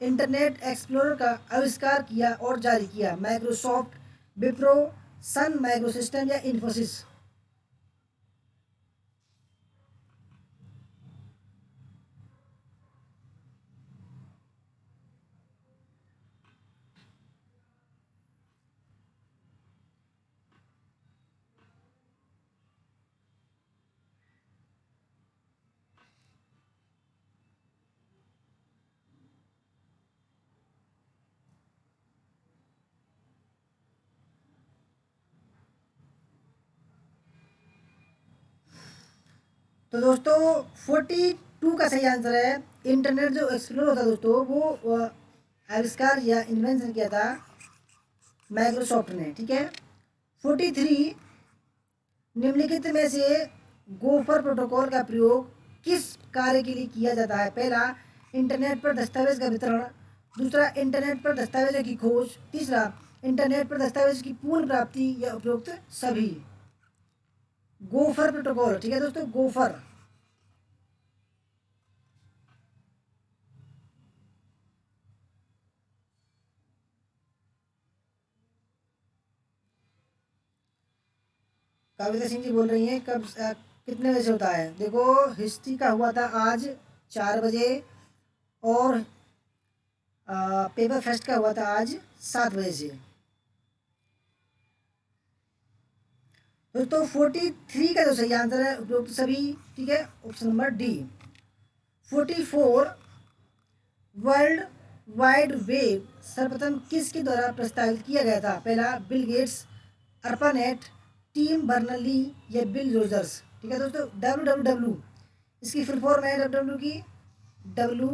इंटरनेट एक्सप्लोरर का आविष्कार किया और जारी किया? माइक्रोसॉफ्ट, विप्रो, सन माइक्रोसिस्टम या इन्फोसिस। तो दोस्तों 42 का सही आंसर है इंटरनेट जो एक्सप्लोर होता है दोस्तों, वो आविष्कार या इन्वेंशन किया था माइक्रोसॉफ्ट ने, ठीक है। 43 निम्नलिखित में से गोफर प्रोटोकॉल का प्रयोग किस कार्य के लिए किया जाता है? पहला, इंटरनेट पर दस्तावेज का वितरण। दूसरा, इंटरनेट पर दस्तावेजों की खोज। तीसरा, इंटरनेट पर दस्तावेज की पूर्ण प्राप्ति या उपरोक्त सभी। गोफर प्रोटोकॉल, ठीक है दोस्तों, गोफर। कविता सिंह जी बोल रही हैं कब कितने बजे से होता है? देखो हिस्ट्री का हुआ था आज 4 बजे, और पेपर फेस्ट का हुआ था आज 7 बजे से। दोस्तों 43 का जो सही आंसर है उपरोक्त सभी, ठीक है, option number D. 44 world wide web सर्वप्रथम किसके द्वारा प्रस्तावित किया गया था? पहला, Bill Gates, ARPANET, Tim Berners Lee या बिल रोजर्स। ठीक है दोस्तों, डब्ल्यू डब्ल्यू डब्ल्यू इसकी फुल फॉर्म है डब्ल्यू डब्ल्यू की, W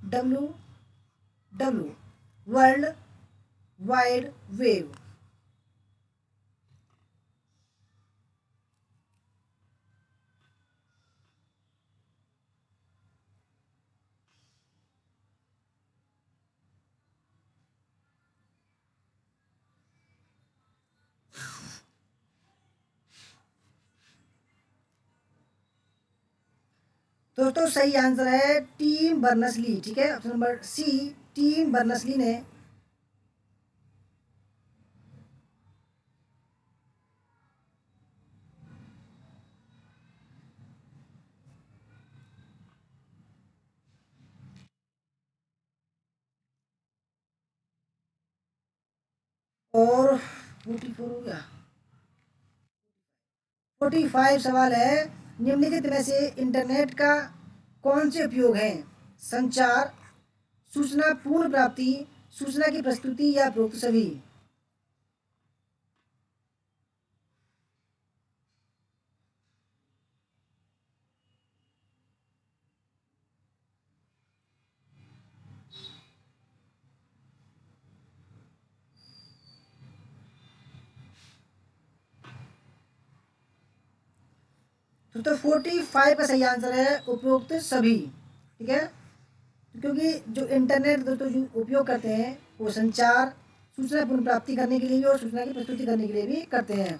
W W world wide web. दोस्तों सही आंसर है टीम बर्नर्स-ली, ठीक है, option number C, Tim Berners Lee ने। और 44 हो गया। 45 सवाल है, निम्नलिखित में से इंटरनेट का कौन से उपयोग हैं? संचार, सूचना पूर्ण प्राप्ति, सूचना की प्रस्तुति या उपरोक्त सभी। तो 45 का सही आंसर है उपरोक्त सभी। ठीक है, क्योंकि जो इंटरनेट दोस्तों जो उपयोग करते हैं वो संचार, सूचना पुनः प्राप्ति करने के लिए भी और सूचना की प्रस्तुति करने के लिए भी करते हैं।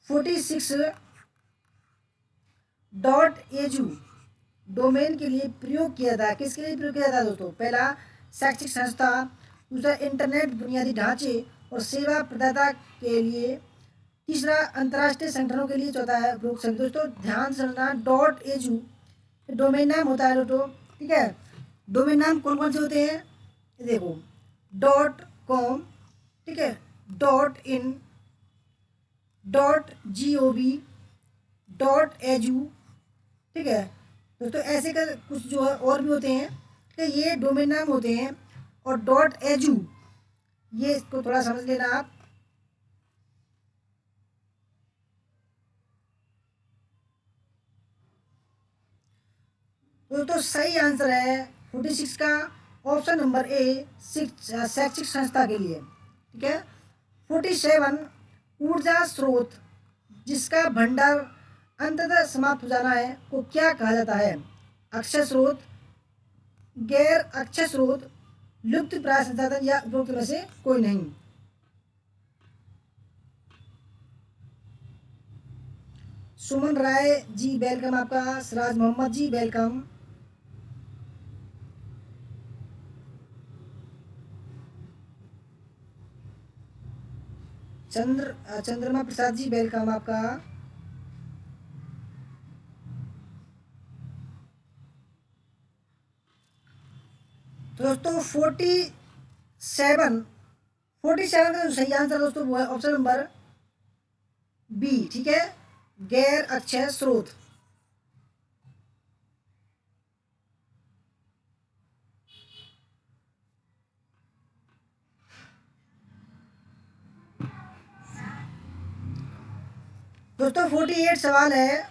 46.edu डोमेन के लिए प्रयोग किया था। किसके लिए प्रयोग किया था दोस्तों? पहला शैक्षिक संस्था, दूसरा इंटरनेट बुनियादी ढांचे और सेवा प्रदाता के लिए, तीसरा अंतर्राष्ट्रीय संगठनों के लिए, चौथा है उपरोक्त सभी। दोस्तों ध्यान से समझना, .edu डोमेन नाम होता है दोस्तों। ठीक है, डोमेन नाम कौन कौन से होते हैं? देखो, .com, ठीक है, .in, .gov, .edu, ठीक है दोस्तों। ऐसे का कुछ जो है और भी होते हैं, ठीक है, ये डोमेन नाम होते हैं। और .edu ये इसको थोड़ा समझ लेना आप। दोस्तों सही आंसर है 46 का ऑप्शन नंबर ए, शैक्षिक संस्था के लिए। ठीक है। 47 ऊर्जा स्रोत जिसका भंडार अंततः समाप्त हो जाना है को क्या कहा जाता है? अक्षय स्रोत, गैर अक्षय स्रोत, लुप्त प्राय संसाधन या उपरोक्त में से कोई नहीं। सुमन राय जी वेलकम आपका। सिराज मोहम्मद जी वेलकम। चंद्रमा प्रसाद जी वेलकम आपका। दोस्तों 47 का जो सही आंसर दोस्तों वो है ऑप्शन नंबर बी। ठीक है, गैर अक्षय स्रोत। दोस्तों 48 सवाल है,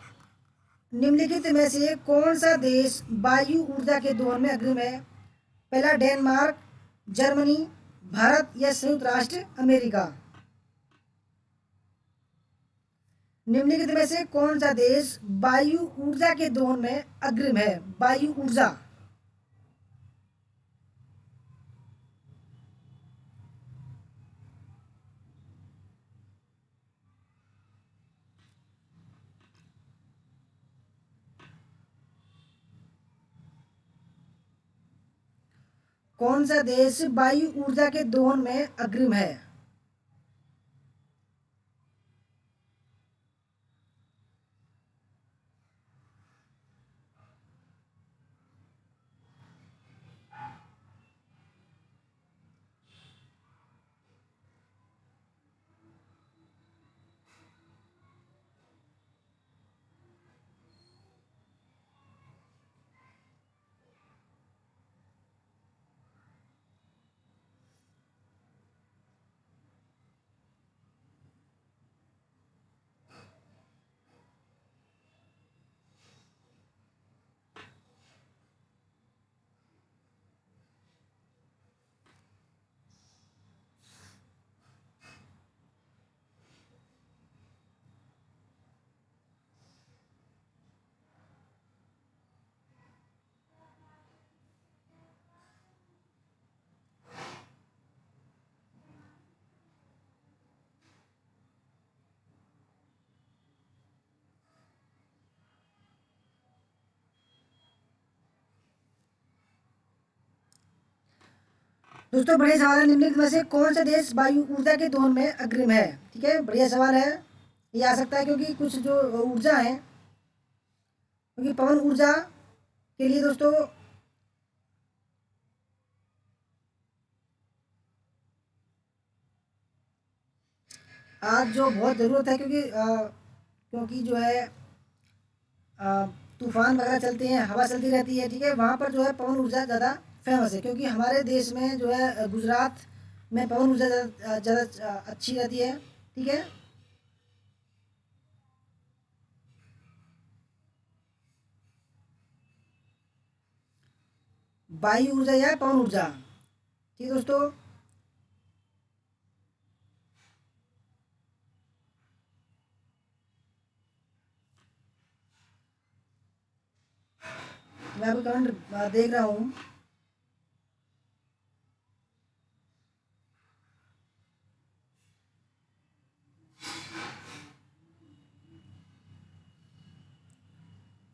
निम्नलिखित में से कौन सा देश वायु ऊर्जा के दोहन में अग्रिम है? पहला डेनमार्क, जर्मनी, भारत या संयुक्त राष्ट्र अमेरिका। निम्नलिखित में से कौन सा देश वायु ऊर्जा के दोहन में अग्रिम है? वायु ऊर्जा। कौन सा देश वायु ऊर्जा के दोहन में अग्रिम है? दोस्तों बढ़िया सवाल है, निम्नलिखित में से कौन सा देश वायु ऊर्जा के दोहन में अग्रिम है? ठीक है, बढ़िया सवाल है, ये आ सकता है क्योंकि कुछ जो ऊर्जा है, क्योंकि पवन ऊर्जा के लिए दोस्तों आज जो बहुत ज़रूरत है, क्योंकि जो है तूफान वगैरह चलते हैं, हवा चलती रहती है। ठीक है, वहाँ पर जो है पवन ऊर्जा ज़्यादा फेमस है, क्योंकि हमारे देश में जो है गुजरात में पवन ऊर्जा ज़्यादा अच्छी रहती है। ठीक है, वायु ऊर्जा या पवन ऊर्जा। ठीक है दोस्तों, मैं अभी कमेंट देख रहा हूँ।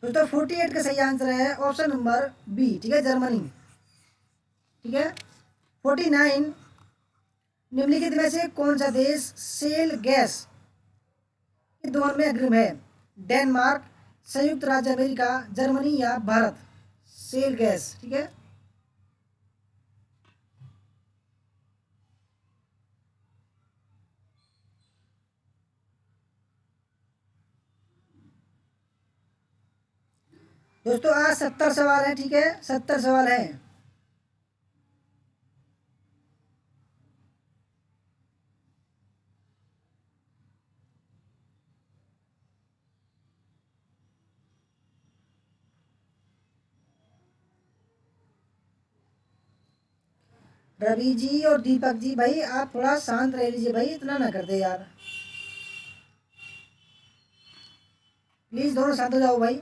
दोस्तों 48 का सही आंसर है ऑप्शन नंबर बी। ठीक है, जर्मनी। ठीक है, 49, निम्नलिखित में से कौन सा देश शेल गैस के दोहन में अग्रणी है? डेनमार्क, संयुक्त राज्य अमेरिका, जर्मनी या भारत? Shell gas. ठीक है, दोस्तों आज 70 सवाल है। ठीक है, 70 सवाल है। रवि जी और दीपक जी भाई आप थोड़ा शांत रह लीजिए भाई, इतना ना कर दे यार, प्लीज दोनों शांत हो जाओ भाई।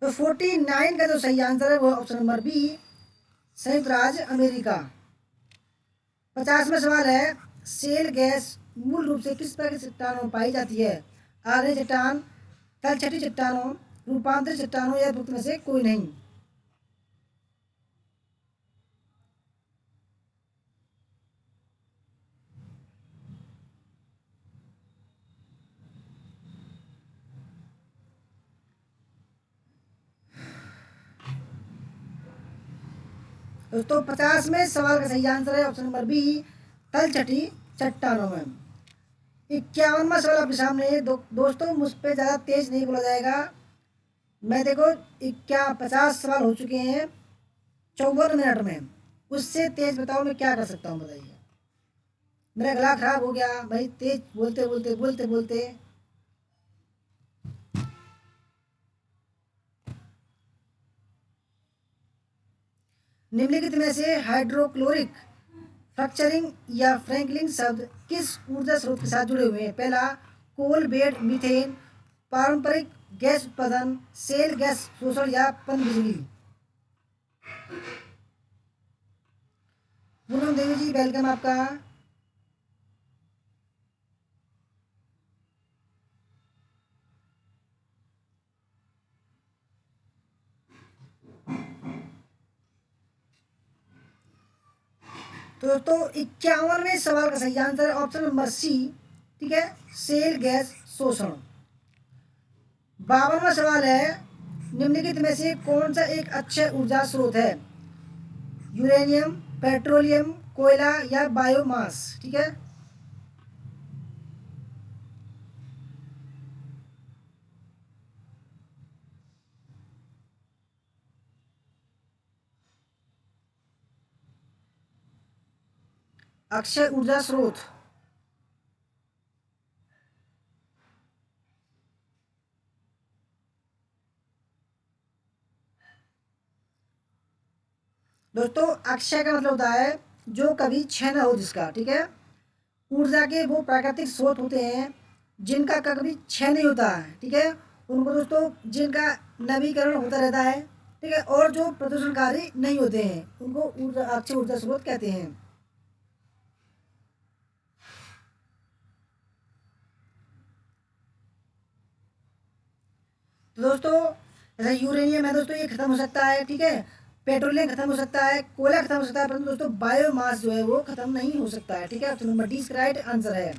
तो 49 का जो सही आंसर है वो ऑप्शन नंबर बी, संयुक्त राज्य अमेरिका। 50वां सवाल है, शेल गैस मूल रूप से किस प्रकार की चट्टानों में पाई जाती है? आर्द्र चट्टान, तलछटी चट्टानों, रूपांतरित चट्टानों या उपरोक्त में से कोई नहीं? दोस्तों 50वें सवाल का सही आंसर है ऑप्शन नंबर बी, तलछटी चट्टानों में। 51वां सवाल आपके सामने है। दोस्तों मुझ पर ज़्यादा तेज नहीं बोला जाएगा। मैं देखो 50 सवाल हो चुके हैं 54 मिनट में, उससे तेज बताओ मैं क्या कर सकता हूँ बताइए। मेरा गला खराब हो गया भाई तेज बोलते बोलते बोलते बोलते। निम्नलिखित में से हाइड्रोक्लोरिक फ्रैक्चरिंग या फ्रैंकलिंग शब्द किस ऊर्जा स्रोत के साथ जुड़े हुए हैं? पहला कोल बेड मीथेन, पारंपरिक गैस उत्पादन, सेल गैस शोषण या पनबिजली? पूनम देवी जी वेलकम आपका। तो दोस्तों 51वें सवाल का सही आंसर है ऑप्शन नंबर सी। ठीक है, सेल गैस शोषण। 52वां सवाल है, निम्नलिखित में से कौन सा एक अक्षय ऊर्जा स्रोत है? यूरेनियम, पेट्रोलियम, कोयला या बायोमास? ठीक है, अक्षय ऊर्जा स्रोत। दोस्तों अक्षय का मतलब होता है जो कभी क्षय न हो जिसका। ठीक है, ऊर्जा के वो प्राकृतिक स्रोत होते हैं जिनका कभी क्षय नहीं होता है। ठीक है, उनको दोस्तों जिनका नवीकरण होता रहता है। ठीक है, और जो प्रदूषणकारी नहीं होते हैं उनको ऊर्जा अक्षय ऊर्जा स्रोत कहते हैं। तो दोस्तों जैसे यूरेनियम है दोस्तों ये खत्म हो सकता है। ठीक है, पेट्रोलियम खत्म हो सकता है, कोयला खत्म हो सकता है, परंतु दोस्तों बायोमास जो है वो खत्म नहीं हो सकता है। ठीक है, ऑप्शन नंबर डी इसका राइट आंसर है।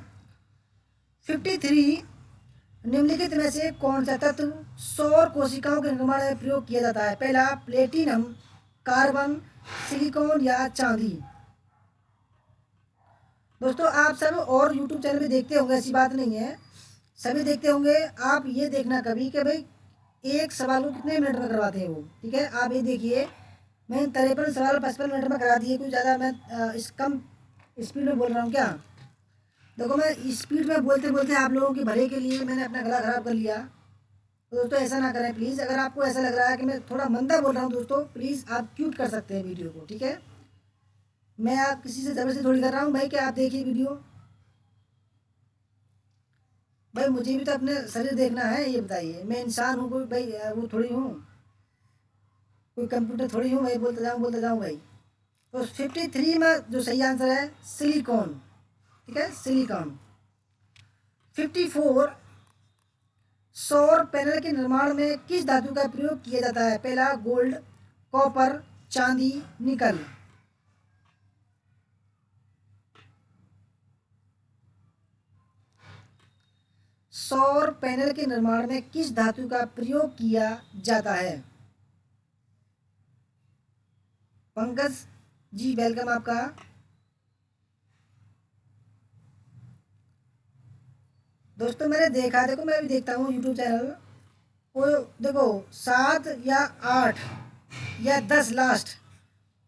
53, निम्नलिखित में से कौन सा तत्व सौर कोशिकाओं के निर्माण में प्रयोग किया जाता है? पहला प्लेटिनम, कार्बन, सिलिकॉन या चांदी? दोस्तों आप सब और यूट्यूब चैनल भी देखते होंगे, ऐसी बात नहीं है, सभी देखते होंगे। आप ये देखना कभी कि भाई एक सवाल को कितने मिनट में करवाते हैं वो। ठीक है, आप ये देखिए मैं 53 सवाल 55 मिनट में करा दिए, कुछ ज़्यादा मैं इस कम स्पीड में बोल रहा हूँ क्या? देखो मैं स्पीड में बोलते बोलते आप लोगों के भले के लिए मैंने अपना गला खराब कर लिया। तो दोस्तों ऐसा ना करें प्लीज़। अगर आपको ऐसा लग रहा है कि मैं थोड़ा मंदा बोल रहा हूँ दोस्तों, प्लीज़ आप क्यूट कर सकते हैं वीडियो को, ठीक है? मैं आप किसी से ज़बरदस्ती थोड़ी कर रहा हूँ भाई कि आप देखिए वीडियो। भाई मुझे भी तो अपने शरीर देखना है, ये बताइए। मैं इंसान हूँ कोई भाई, वो थोड़ी हूँ, कोई कंप्यूटर थोड़ी हूँ भाई बोलते जाऊँ भाई। तो 53 में जो सही आंसर है सिलिकॉन, ठीक है, सिलिकॉन। 54 सौर पैनल के निर्माण में किस धातु का प्रयोग किया जाता है? पहला गोल्ड, कॉपर, चांदी, निकल। सौर पैनल के निर्माण में किस धातु का प्रयोग किया जाता है? पंकज जी वेलकम आपका। दोस्तों मैंने देखा, देखो मैं भी देखता हूँ यूट्यूब चैनल। वो देखो 7 या 8 या 10 लास्ट,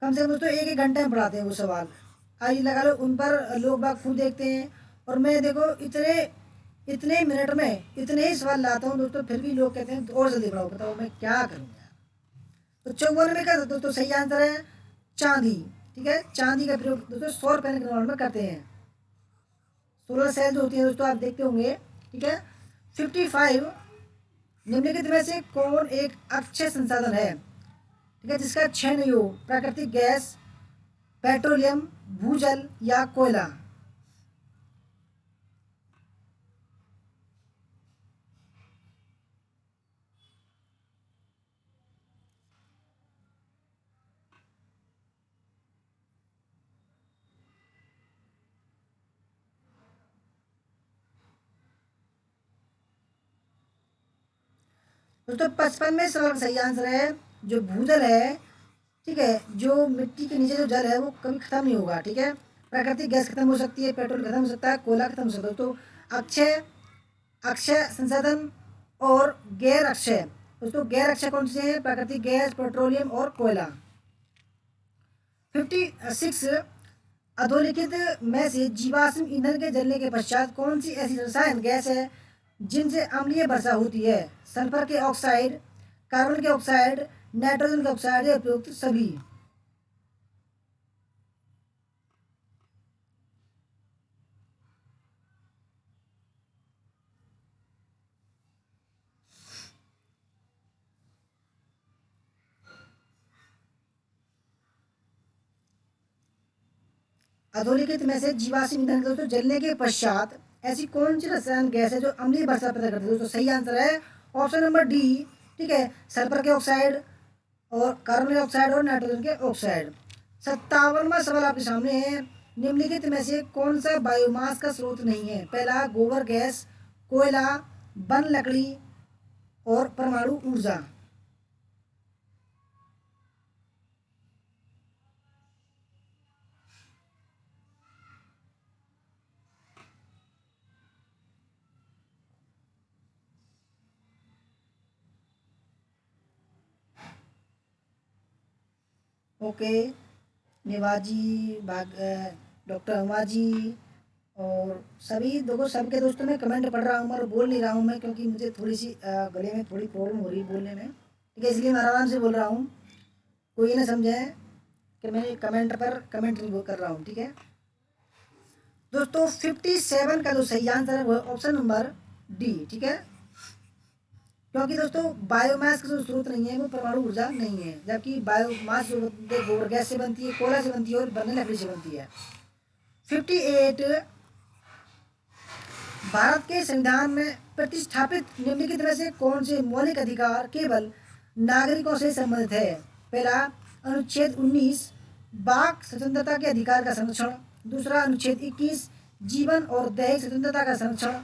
कम से कम दोस्तों एक एक घंटे में पढ़ाते हैं वो सवाल। आइए लगा लो उन पर लोग बाग खूब देखते हैं। और मैं देखो इतने इतने मिनट में इतने ही सवाल लाता हूँ दोस्तों, फिर भी लोग कहते हैं और जल्दी पढ़ाओ। बताओ मैं क्या करूँ यार। तो 54 में क्या दोस्तों सही आंसर है चांदी, ठीक है। चांदी का प्रयोग दोस्तों सौर पैनल के निर्माण में करते हैं। सोलर सेल जो होती है दोस्तों आप देखते होंगे, ठीक है। 55 निम्नलिखित में से कौन एक अक्षय संसाधन है, ठीक है, जिसका क्षय नहीं हो? प्राकृतिक गैस, पेट्रोलियम, भूजल या कोयला। दोस्तों 55 में सवाल का सही आंसर है जो भूजल है, ठीक है। जो मिट्टी के नीचे जो जल है वो कभी खत्म नहीं होगा, ठीक है। प्राकृतिक गैस खत्म हो सकती है, पेट्रोल खत्म हो सकता है, कोयला खत्म हो सकता है। तो अक्षय, अक्षय संसाधन और गैर अक्षय, दोस्तों गैर अक्षय कौन से हैं? प्राकृतिक गैस, पेट्रोलियम और कोयला। 56 अधोलिखित में से जीवाश्म ईंधन के जलने के पश्चात कौन सी ऐसी रसायन गैस है जिनसे अम्लीय वर्षा होती है? सल्फर के ऑक्साइड, कार्बन के ऑक्साइड, नाइट्रोजन के ऑक्साइड या उपयुक्त सभी। अधोलिखित में से जीवाश्म ईंधन दोस्तों जलने के पश्चात ऐसी कौन सी रसायन गैस है जो अम्लीय वर्षा पैदा करती है? दोस्तों सही आंसर है ऑप्शन नंबर डी, ठीक है, सल्फर के ऑक्साइड और कार्बन डाइऑक्साइड और नाइट्रोजन के ऑक्साइड। 57वां सवाल आपके सामने है। निम्नलिखित में से कौन सा बायोमास का स्रोत नहीं है? पहला गोबर गैस, कोयला, वन लकड़ी और परमाणु ऊर्जा। ओके, निवाजी भाग, डॉक्टर अम्मा जी और सभी देखो सबके दोस्तों में कमेंट पढ़ रहा हूँ और बोल नहीं रहा हूँ मैं, क्योंकि मुझे थोड़ी सी गले में थोड़ी प्रॉब्लम हो रही है बोलने में, ठीक है, इसलिए मैं आराम से बोल रहा हूँ। कोई ये ना समझे कि मैं कमेंट पर कमेंट नहीं कर रहा हूँ, ठीक है। दोस्तों 57 का जो सही आंसर है वो ऑप्शन नंबर डी, ठीक है। क्योंकि दोस्तों बायोमास का जो स्रोत नहीं है वो परमाणु ऊर्जा नहीं है, जबकि बायोमास जो बनती है गोबर गैस से बनती है, कोयला से बनती है और बनने लकड़ी से बनती है। 58 भारत के संविधान में प्रतिष्ठापित निम्नलिखित में से कौन से मौलिक अधिकार केवल नागरिकों से संबंधित है? पहला अनुच्छेद 19 वाक स्वतंत्रता के अधिकार का संरक्षण, दूसरा अनुच्छेद 21 जीवन और दैहिक स्वतंत्रता का संरक्षण,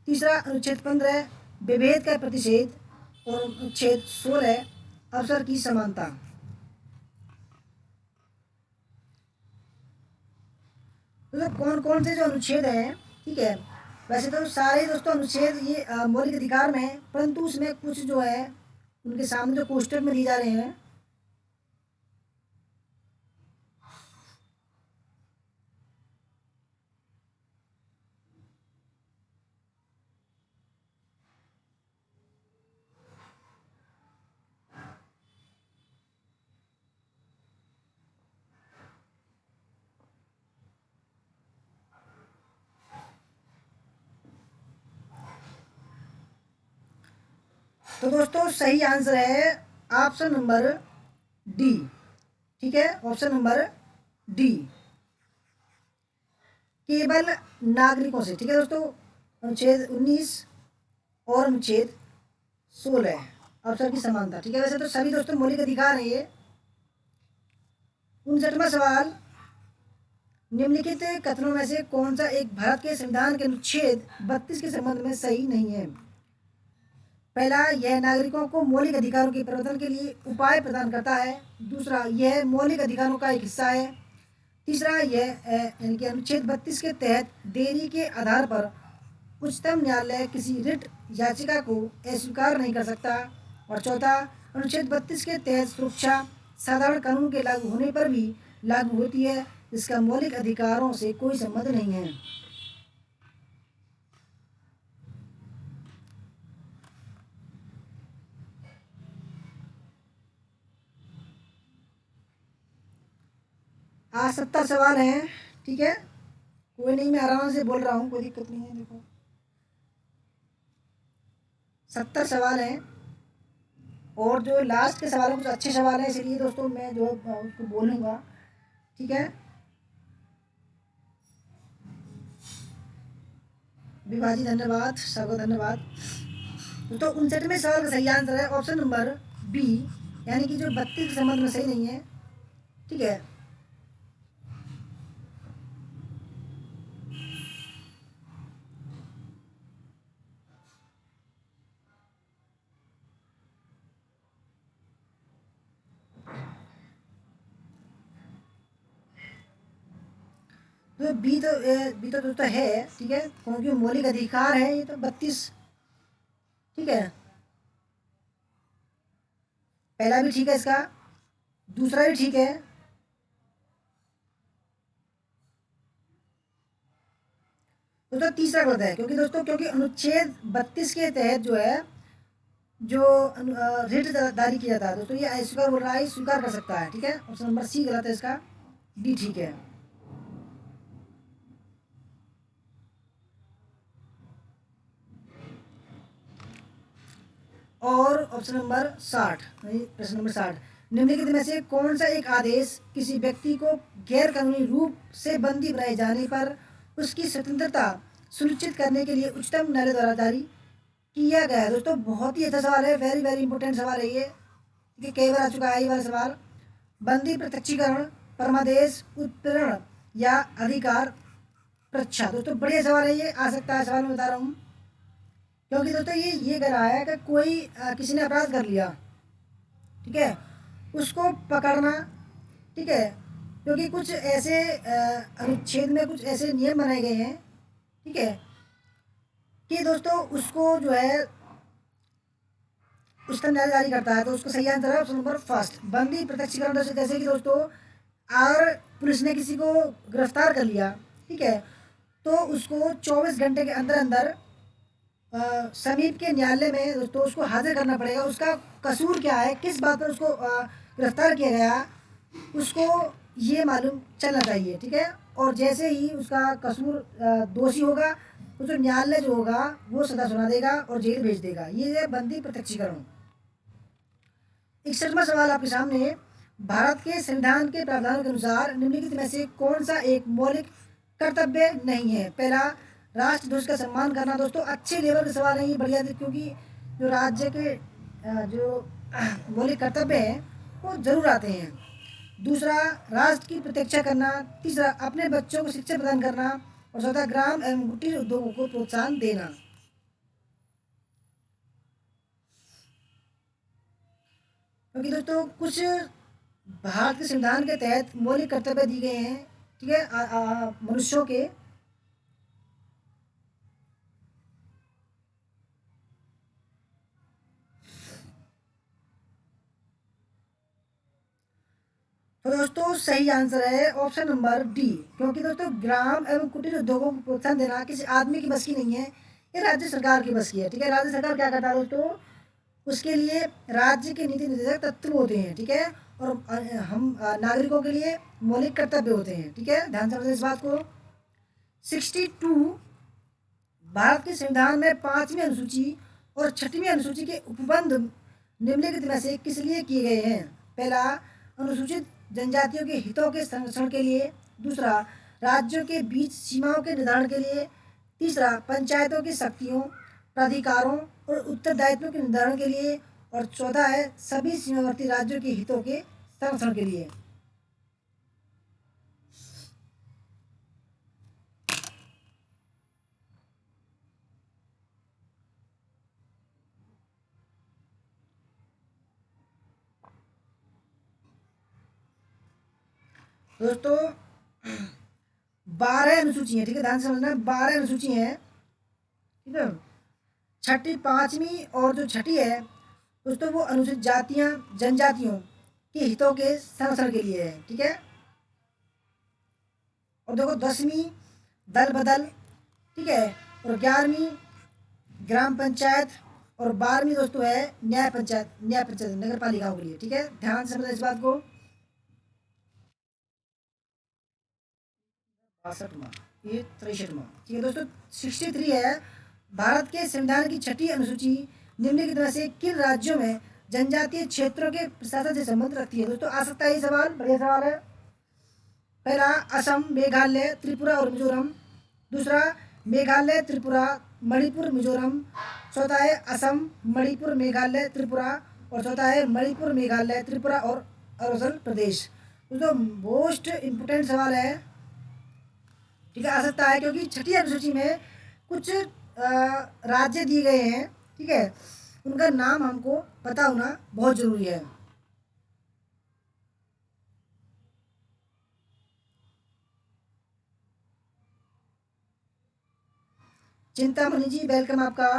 तीसरा अनुच्छेद 15 विभेद का प्रतिषेध और अनुच्छेद 16 अवसर की समानता। तो कौन कौन से जो अनुच्छेद हैं, ठीक है, वैसे तो सारे दोस्तों अनुच्छेद ये मौलिक अधिकार में है, परंतु उसमें कुछ जो है उनके सामने जो कोष्टक में दिए जा रहे हैं, तो दोस्तों सही आंसर है ऑप्शन नंबर डी। ठीक है, ऑप्शन नंबर डी, केवल नागरिकों से। ठीक है दोस्तों, अनुच्छेद 19 और अनुच्छेद 16 अवसर की समानता। ठीक है, वैसे तो सभी दोस्तों मौलिक अधिकार है ये। 59वां सवाल, निम्नलिखित कथनों में से कौन सा एक भारत के संविधान के अनुच्छेद 32 के संबंध में सही नहीं है? पहला, यह नागरिकों को मौलिक अधिकारों के प्रवर्तन के लिए उपाय प्रदान करता है। दूसरा, यह मौलिक अधिकारों का एक हिस्सा है। तीसरा, यह यानी कि अनुच्छेद 32 के तहत देरी के आधार पर उच्चतम न्यायालय किसी रिट याचिका को अस्वीकार नहीं कर सकता। और चौथा, अनुच्छेद 32 के तहत सुरक्षा साधारण कानून के लागू होने पर भी लागू होती है, जिसका मौलिक अधिकारों से कोई संबंध नहीं है। आज 70 सवाल हैं। ठीक है, कोई नहीं, मैं आराम से बोल रहा हूँ, कोई दिक्कत नहीं है। देखो 70 सवाल हैं और जो लास्ट के सवाल हैं कुछ अच्छे सवाल हैं, इसलिए दोस्तों मैं जो उसको बोलूँगा। ठीक है, विभाजी धन्यवाद, सबको धन्यवाद। तो 59वें सवाल का सही आंसर है ऑप्शन नंबर बी, यानी कि जो 32 के संबंध में सही नहीं है। ठीक है, तो बी तो दोस्तों है। ठीक है, क्योंकि मौलिक अधिकार है ये तो 32। ठीक है, पहला भी ठीक है इसका, दूसरा भी ठीक है। दोस्तों तीसरा गलत है, क्योंकि दोस्तों क्योंकि अनुच्छेद 32 के तहत जो है जो रिट जारी किया था दोस्तों, ये अस्वीकार बोल रहा है, स्वीकार कर सकता है। ठीक है, ऑप्शन नंबर सी गलत है इसका, डी ठीक है। और ऑप्शन नंबर 60, प्रश्न नंबर 60, निम्नलिखित में से कौन सा एक आदेश किसी व्यक्ति को गैर कानूनी रूप से बंदी बनाए जाने पर उसकी स्वतंत्रता सुनिश्चित करने के लिए उच्चतम न्यायालय द्वारा जारी किया गया है? दोस्तों बहुत ही अच्छा सवाल है, वेरी वेरी इंपॉर्टेंट सवाल है ये, कि कई बार आ चुका है ये वाला सवाल। बंदी प्रत्यक्षीकरण, परमादेश, उत्पीड़न या अधिकार प्रच्छा। दोस्तों बढ़िया सवाल है ये, आ सकता है सवाल मैं बता रहा हूँ। क्योंकि दोस्तों ये कह रहा है कि कोई किसी ने अपराध कर लिया, ठीक है, उसको पकड़ना। ठीक है, क्योंकि कुछ ऐसे अनुच्छेद में कुछ ऐसे नियम बनाए गए हैं, ठीक है, कि दोस्तों उसको जो है उच्चतम न्यायालय जारी करता है। तो उसको सही आंसर है ऑप्शन नंबर फर्स्ट, बंदी प्रत्यक्षीकरण। दोस्तों जैसे कि दोस्तों अगर पुलिस ने किसी को गिरफ्तार कर लिया, ठीक है, तो उसको 24 घंटे के अंदर अंदर समीप के न्यायालय में दोस्तों उसको हाजिर करना पड़ेगा। उसका कसूर क्या है, किस बात पर उसको गिरफ्तार किया गया, उसको ये मालूम चलना चाहिए। ठीक है, और जैसे ही उसका कसूर दोषी होगा तो जो न्यायालय जो होगा वो सजा सुना देगा और जेल भेज देगा। ये है बंदी प्रत्यक्षीकरण। 61वां सवाल आपके सामने, भारत के संविधान के प्रावधानों के अनुसार निम्नलिखित में से कौन सा एक मौलिक कर्तव्य नहीं है? पहला, राष्ट्रध्वज का सम्मान करना। दोस्तों अच्छे लेवल के सवाल हैं ये, बढ़िया, क्योंकि जो राज्य के जो मौलिक कर्तव्य हैं वो जरूर आते हैं। दूसरा, राष्ट्र की प्रतीक्षा करना। तीसरा, अपने बच्चों को शिक्षा प्रदान करना। और चौथा, ग्राम एवं कुटीर उद्योगों को प्रोत्साहन देना। क्योंकि दोस्तों कुछ भारत के संविधान के तहत मौलिक कर्तव्य दिए गए हैं, ठीक है, मनुष्यों के। तो दोस्तों सही आंसर है ऑप्शन नंबर डी, क्योंकि दोस्तों ग्राम एवं कुटीर उद्योगों को प्रोत्साहन देना किसी आदमी की बस की नहीं है, ये राज्य सरकार की बस की है। ठीक है, राज्य सरकार क्या करता है दोस्तों, उसके लिए राज्य के नीति निर्देशक तत्व होते हैं। ठीक है, और हम नागरिकों के लिए मौलिक कर्तव्य होते हैं। ठीक है, ध्यान से समझें इस बात को। 62, भारत के संविधान में 5वीं अनुसूची और छठवीं अनुसूची के उपबंध निम्नलिखित में से किस लिए किए गए हैं? पहला, अनुसूचित जनजातियों के हितों के संरक्षण के लिए। दूसरा, राज्यों के बीच सीमाओं के निर्धारण के लिए। तीसरा, पंचायतों की शक्तियों, प्राधिकारों और उत्तरदायित्वों के निर्धारण के लिए। और चौथा है सभी सीमावर्ती राज्यों के हितों के संरक्षण के लिए। दोस्तों 12 अनुसूची है, ठीक है, ध्यान से समझना, 12 अनुसूची है, ठीक है। छठी, पांचवी और जो छठी है दोस्तों वो अनुसूचित जातियां जनजातियों के हितों के संरक्षण के लिए है, ठीक है। और देखो 10वीं दल बदल, ठीक है, और 11वीं ग्राम पंचायत, और 12वीं दोस्तों है न्याय पंचायत नगर पालिकाओं के लिए, ठीक है। ध्यान से समझना इस बात को। 62वां, ये 63वां, ठीक है दोस्तों। 63 है, भारत के संविधान की छठी अनुसूची निम्नलिखित में से किन राज्यों में जनजातीय क्षेत्रों के प्रशासन से संबंध रखती है? दोस्तों आ सकता है ये सवाल, बढ़िया सवाल है। पहला, असम, मेघालय, त्रिपुरा और मिजोरम। दूसरा, मेघालय, त्रिपुरा, मणिपुर, मिजोरम। चौथा है असम, मणिपुर, मेघालय, त्रिपुरा। और चौथा है मणिपुर, मेघालय, त्रिपुरा और अरुणाचल प्रदेश। दोस्तों मोस्ट इम्पोर्टेंट सवाल है, ठीक है, आ सकता है क्योंकि छठी अनुसूची में कुछ राज्य दिए गए हैं, ठीक है, उनका नाम हमको पता होना बहुत जरूरी है। चिंतामणि जी वेलकम आपका।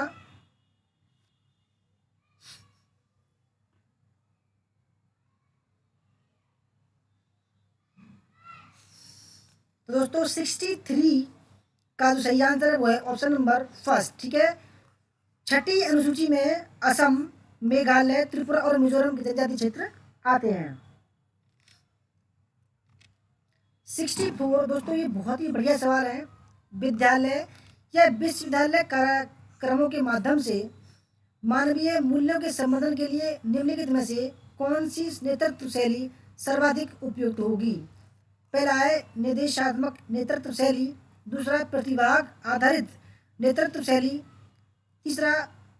तो दोस्तों 63 का जो सही आंसर है वो है ऑप्शन नंबर फर्स्ट, ठीक है। छठी अनुसूची में असम, मेघालय, त्रिपुरा और मिजोरम के जनजातीय क्षेत्र आते हैं। 64 दोस्तों ये बहुत ही बढ़िया सवाल है। विद्यालय या विश्वविद्यालय कार्यक्रमों के माध्यम से मानवीय मूल्यों के संवर्धन के लिए निम्नलिखित में से कौन सी नेतृत्व शैली सर्वाधिक उपयुक्त होगी? पहला है निर्देशात्मक नेतृत्व शैली। दूसरा, प्रतिभाग आधारित नेतृत्व शैली। तीसरा,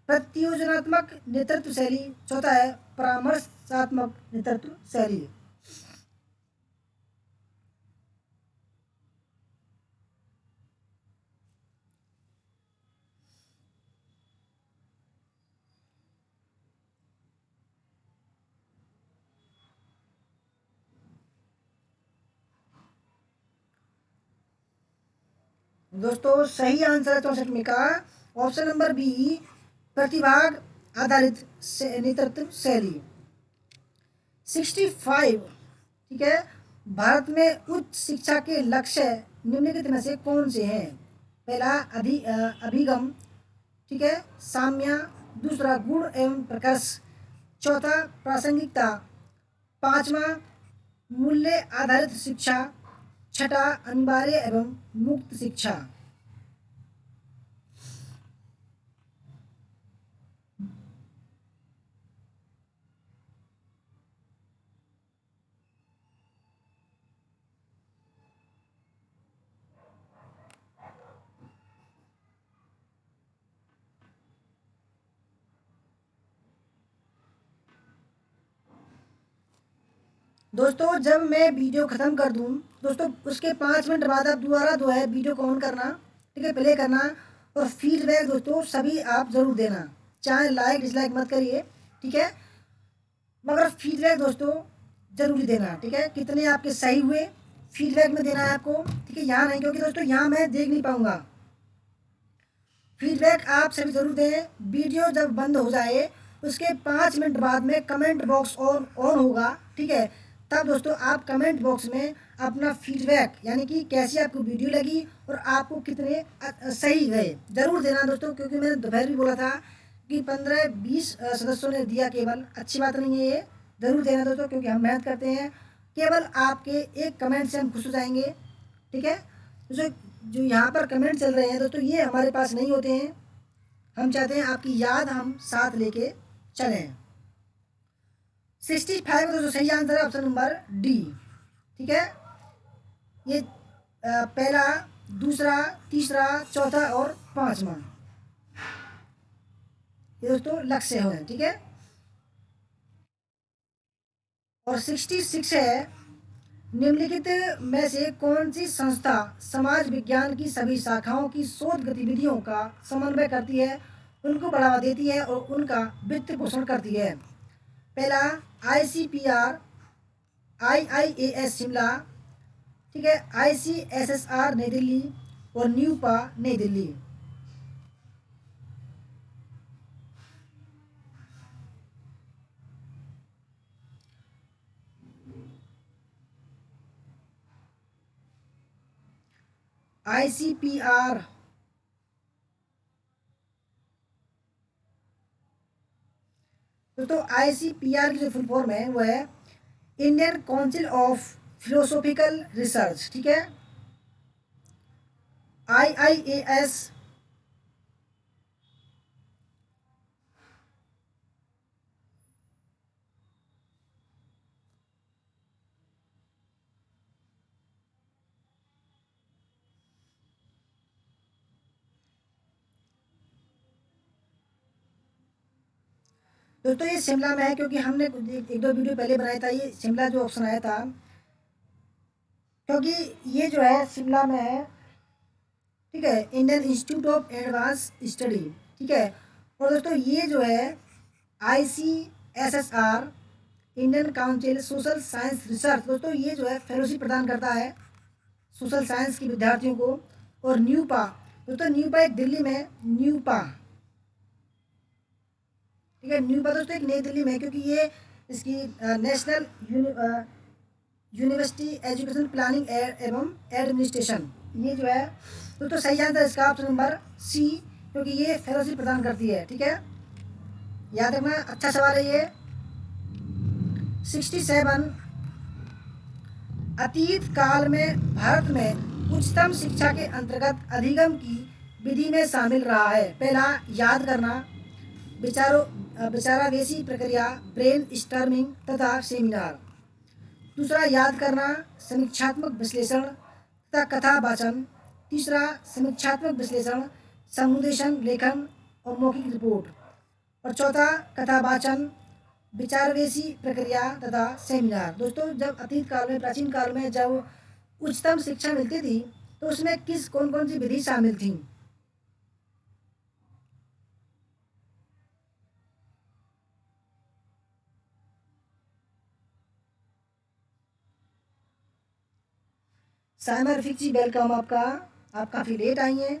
प्रतियोजनात्मक नेतृत्व शैली। चौथा है परामर्शात्मक नेतृत्व शैली। दोस्तों सही आंसर है 64 में का ऑप्शन नंबर बी, प्रतिभाग आधारित नेतृत्व शैली। 65, ठीक है, भारत में उच्च शिक्षा के लक्ष्य निम्नलिखित में से कौन से हैं? पहला, अभिगम, ठीक है, साम्या। दूसरा, गुण एवं प्रकर्ष। चौथा, प्रासंगिकता। पांचवा, मूल्य आधारित शिक्षा। छठा, अनिवार्य एवं मुक्त शिक्षा। दोस्तों जब मैं वीडियो ख़त्म कर दूं दोस्तों उसके 5 मिनट बाद आप दोबारा जो है वीडियो को ऑन करना, ठीक है, प्ले करना, और फीडबैक दोस्तों सभी आप ज़रूर देना, चाहे लाइक डिसलाइक मत करिए, ठीक है, मगर फीडबैक दोस्तों ज़रूरी देना, ठीक है, कितने आपके सही हुए फीडबैक में देना है आपको, ठीक है, यहाँ नहीं, क्योंकि दोस्तों यहाँ मैं देख नहीं पाऊँगा। फीडबैक आप सभी ज़रूर दें। वीडियो जब बंद हो जाए उसके 5 मिनट बाद में कमेंट बॉक्स ऑन ऑन होगा, ठीक है, तब दोस्तों आप कमेंट बॉक्स में अपना फीडबैक यानी कि कैसी आपको वीडियो लगी और आपको कितने सही गए ज़रूर देना दोस्तों, क्योंकि मैंने दोपहर भी बोला था कि 15-20 सदस्यों ने दिया केवल, अच्छी बात नहीं है ये, ज़रूर देना दोस्तों, क्योंकि हम मेहनत करते हैं, केवल आपके एक कमेंट से हम खुश हो जाएंगे, ठीक है। जो जो यहाँ पर कमेंट चल रहे हैं दोस्तों ये हमारे पास नहीं होते हैं, हम चाहते हैं आपकी याद हम साथ लेके चलें। 65 का दोस्तों सही आंसर है ऑप्शन नंबर डी। ठीक है, ये पहला, दूसरा, तीसरा, चौथा और पांचवा ये दोस्तों लक्ष्य है। ठीक है, और 66 है, निम्नलिखित में से कौन सी संस्था समाज विज्ञान की सभी शाखाओं की शोध गतिविधियों का समन्वय करती है, उनको बढ़ावा देती है और उनका वित्त पोषण करती है? पहला ICPR, IIAS शिमला, ठीक है, ICSSR नई दिल्ली और न्यूपा नई दिल्ली। ICPR, तो ICPR की जो फुल फॉर्म है वो है Indian council of philosophical research. ठीक है, IIAS, दोस्तों ये शिमला में है क्योंकि हमने एक दो वीडियो पहले बनाया था, ये शिमला जो ऑप्शन आया था क्योंकि ये जो है शिमला में है। ठीक है, Indian institute of advance study. ठीक है, और दोस्तों ये जो है ICSSR Indian council social science research, दोस्तों ये जो है फेलोशिप प्रदान करता है सोशल साइंस के विद्यार्थियों को। और न्यूपा, दोस्तों न्यूपा एक दिल्ली में न्यूपा। ठीक है, न्यूपा दोस्तों एक नई दिल्ली में, क्योंकि ये इसकी नेशनल यूनिवर्सिटी एजुकेशन प्लानिंग एवं एडमिनिस्ट्रेशन, ये जो है तो सही आंसर इसका ऑप्शन नंबर सी, क्योंकि ये फेलोशिप प्रदान करती है। ठीक है, याद रखना, अच्छा सवाल है ये। 67, अतीत काल में भारत में उच्चतम शिक्षा के अंतर्गत अधिगम की विधि में शामिल रहा है? पहला याद करना, विचारावेशी प्रक्रिया, ब्रेन स्टॉर्मिंग तथा सेमिनार। दूसरा याद करना, समीक्षात्मक विश्लेषण तथा कथा वाचन। तीसरा समीक्षात्मक विश्लेषण, समुदेशन लेखन और मौखिक रिपोर्ट। और चौथा कथा वाचन, विचारवेशी प्रक्रिया तथा सेमिनार। दोस्तों जब अतीत काल में, प्राचीन काल में जब उच्चतम शिक्षा मिलती थी तो उसमें कौन कौन सी विधि शामिल थी? साइमर रफीक जी वेलकम आपका, आप काफ़ी लेट आई हैं।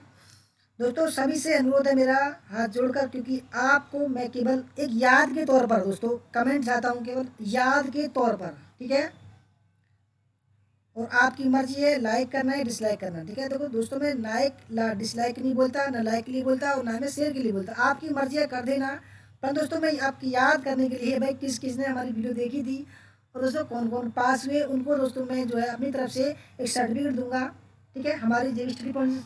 दोस्तों सभी से अनुरोध है मेरा हाथ जोड़कर, क्योंकि आपको मैं केवल एक याद के तौर पर दोस्तों कमेंट चाहता हूँ, केवल याद के तौर पर। ठीक है, और आपकी मर्जी है लाइक करना है डिसलाइक करना। ठीक है, देखो दोस्तों मैं डिसलाइक नहीं बोलता, ना लाइक के लिए बोलता और ना मैं शेयर के लिए बोलता, आपकी मर्जी है कर देना। पर दोस्तों मैं आपकी याद करने के लिए भाई किस किसने हमारी वीडियो देखी थी और दोस्तों कौन कौन पास हुए, उनको दोस्तों मैं जो है अपनी तरफ से एक सर्टिफिकेट दूंगा। ठीक है, हमारी जे स्टडी पॉइंट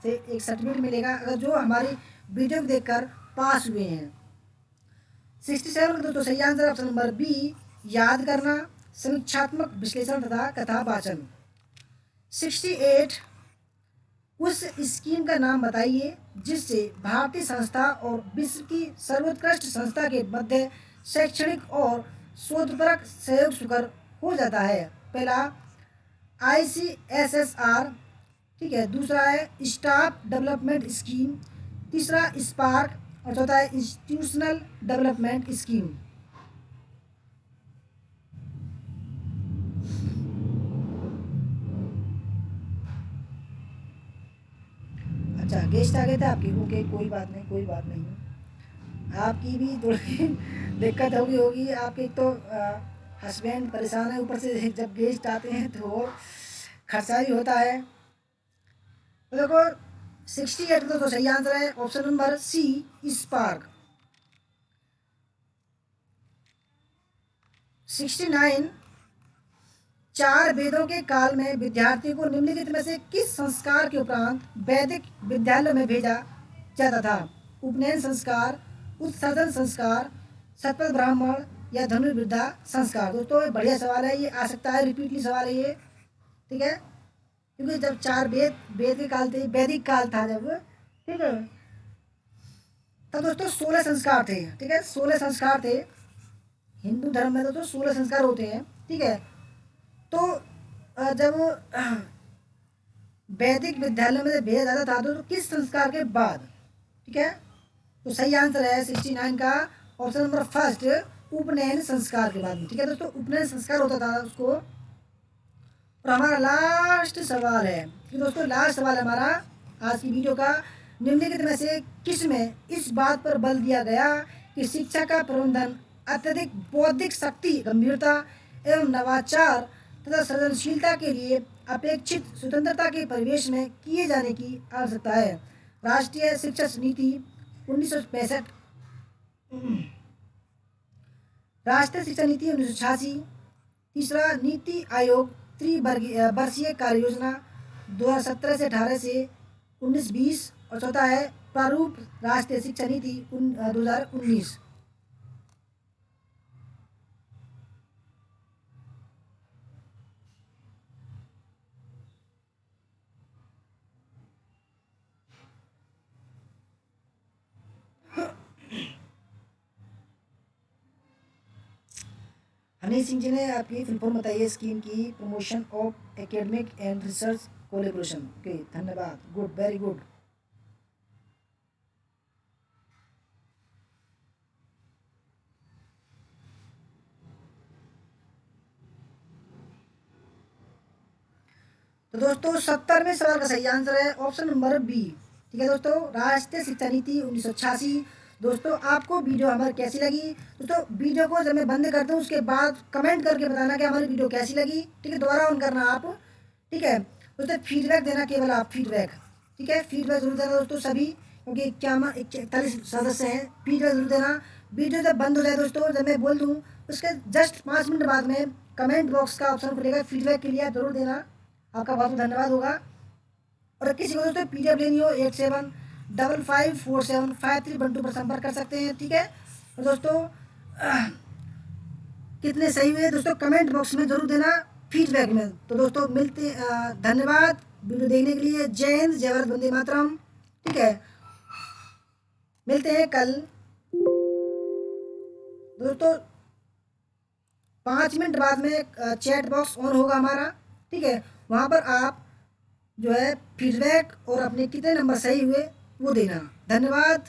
से एक सर्टिफिकेट मिलेगा अगर जो हमारी वीडियो को देखकर पास हुए हैं। 67 का दोस्तों सही आंसर ऑप्शन नंबर बी, याद करना, समीक्षात्मक विश्लेषण तथा कथा वाचन। 68, उस स्कीम का नाम बताइए जिससे भारतीय संस्था और विश्व की सर्वोत्कृष्ट संस्था के मध्य शैक्षणिक और शोधपरक सहयोग सुकर हो जाता है? पहला ICSSR, ठीक है, दूसरा है स्टाफ डेवलपमेंट स्कीम, तीसरा स्पार्क और चौथा है इंस्टीट्यूशनल डेवलपमेंट स्कीम। अच्छा गेस्ट आ गए थे आपके, ओके कोई बात नहीं, कोई बात नहीं। आपकी भी थोड़ी दिक्कत होगी आपके, तो हस्बैंड परेशान है, ऊपर से जब गेस्ट आते हैं तो और खर्चा भी होता है। तो देखो 68 का तो सही आंसर है ऑप्शन नंबर सी, स्पार्क। 69, चार वेदों के काल में विद्यार्थियों को निम्नलिखित में से किस संस्कार के उपरांत वैदिक विद्यालय में भेजा जाता था? उपनयन संस्कार, उत्सर्जन संस्कार, सतपथ ब्राह्मण या धनुर्विद्या संस्कार। दोस्तों ये बढ़िया सवाल है, ये आ सकता है, रिपीटली सवाल है ये, ठीक है, क्योंकि जब 4 वेद के काल थे, वैदिक काल था जब, ठीक है, तब दोस्तों 16 संस्कार थे, ठीक है, 16 संस्कार थे। हिंदू धर्म में दोस्तों 16 संस्कार होते हैं, ठीक है। तो जब वैदिक विद्यालय में जब भेजा जाता था तो किस संस्कार के बाद, ठीक है, तो सही आंसर है 69 का ऑप्शन नंबर फर्स्ट, उपनयन संस्कार के बाद में, ठीक है दोस्तों, उपनयन संस्कार होता था उसको। और हमारा लास्ट सवाल है, कि दोस्तों लास्ट सवाल है हमारा आज की वीडियो का, निम्नलिखित में से किस में इस बात पर बल दिया गया कि शिक्षा का प्रबंधन अत्यधिक बौद्धिक शक्ति, गंभीरता एवं नवाचार तथा सृजनशीलता के लिए अपेक्षित स्वतंत्रता के परिवेश में किए जाने की आवश्यकता है। राष्ट्रीय शिक्षा नीति 1965, राष्ट्रीय शिक्षा नीति 1986, तीसरा नीति आयोग त्रिवर्षीय कार्य योजना 2017 से 18 से 19-20, और चौथा है प्रारूप राष्ट्रीय शिक्षा नीति 2019। हनी सिंह जी ने आपकी फुल फॉर्म बताइए स्कीम की, promotion of academic and research collaboration. Okay, धन्यवाद, गुड, वेरी गुड। तो दोस्तों 70वें सवाल का सही आंसर है ऑप्शन नंबर बी, ठीक है दोस्तों, राष्ट्रीय शिक्षा नीति 1986। दोस्तों आपको वीडियो हमारी कैसी लगी, दोस्तों वीडियो को जब मैं बंद करता हूँ उसके बाद कमेंट करके बताना कि हमारी वीडियो कैसी लगी, ठीक है, दोबारा ऑन करना आप, ठीक है दोस्तों, फीडबैक देना केवल आप, फीडबैक, ठीक है, फीडबैक जरूर देना दोस्तों सभी, क्योंकि 41 सदस्य हैं, फीडबैक जरूर देना। वीडियो जब बंद हो जाए दोस्तों, जब मैं बोल दूँ उसके जस्ट 5 मिनट बाद में कमेंट बॉक्स का ऑप्शन खुलेगा, फीडबैक के लिए आप जरूर देना, आपका बहुत बहुत धन्यवाद होगा। और किसी को दोस्तों PDF लेनी हो 8755475312 पर संपर्क कर सकते हैं, ठीक है। और दोस्तों कितने सही हुए दोस्तों कमेंट बॉक्स में जरूर देना, फीडबैक में। तो दोस्तों मिलते, धन्यवाद वीडियो देखने के लिए, जय हिंद, जय भारत, वंदे मातरम, ठीक है, मिलते हैं कल दोस्तों। 5 मिनट बाद में चैट बॉक्स ऑन होगा हमारा, ठीक है, वहाँ पर आप जो है फीडबैक और अपने कितने नंबर सही हुए वो देना। धन्यवाद।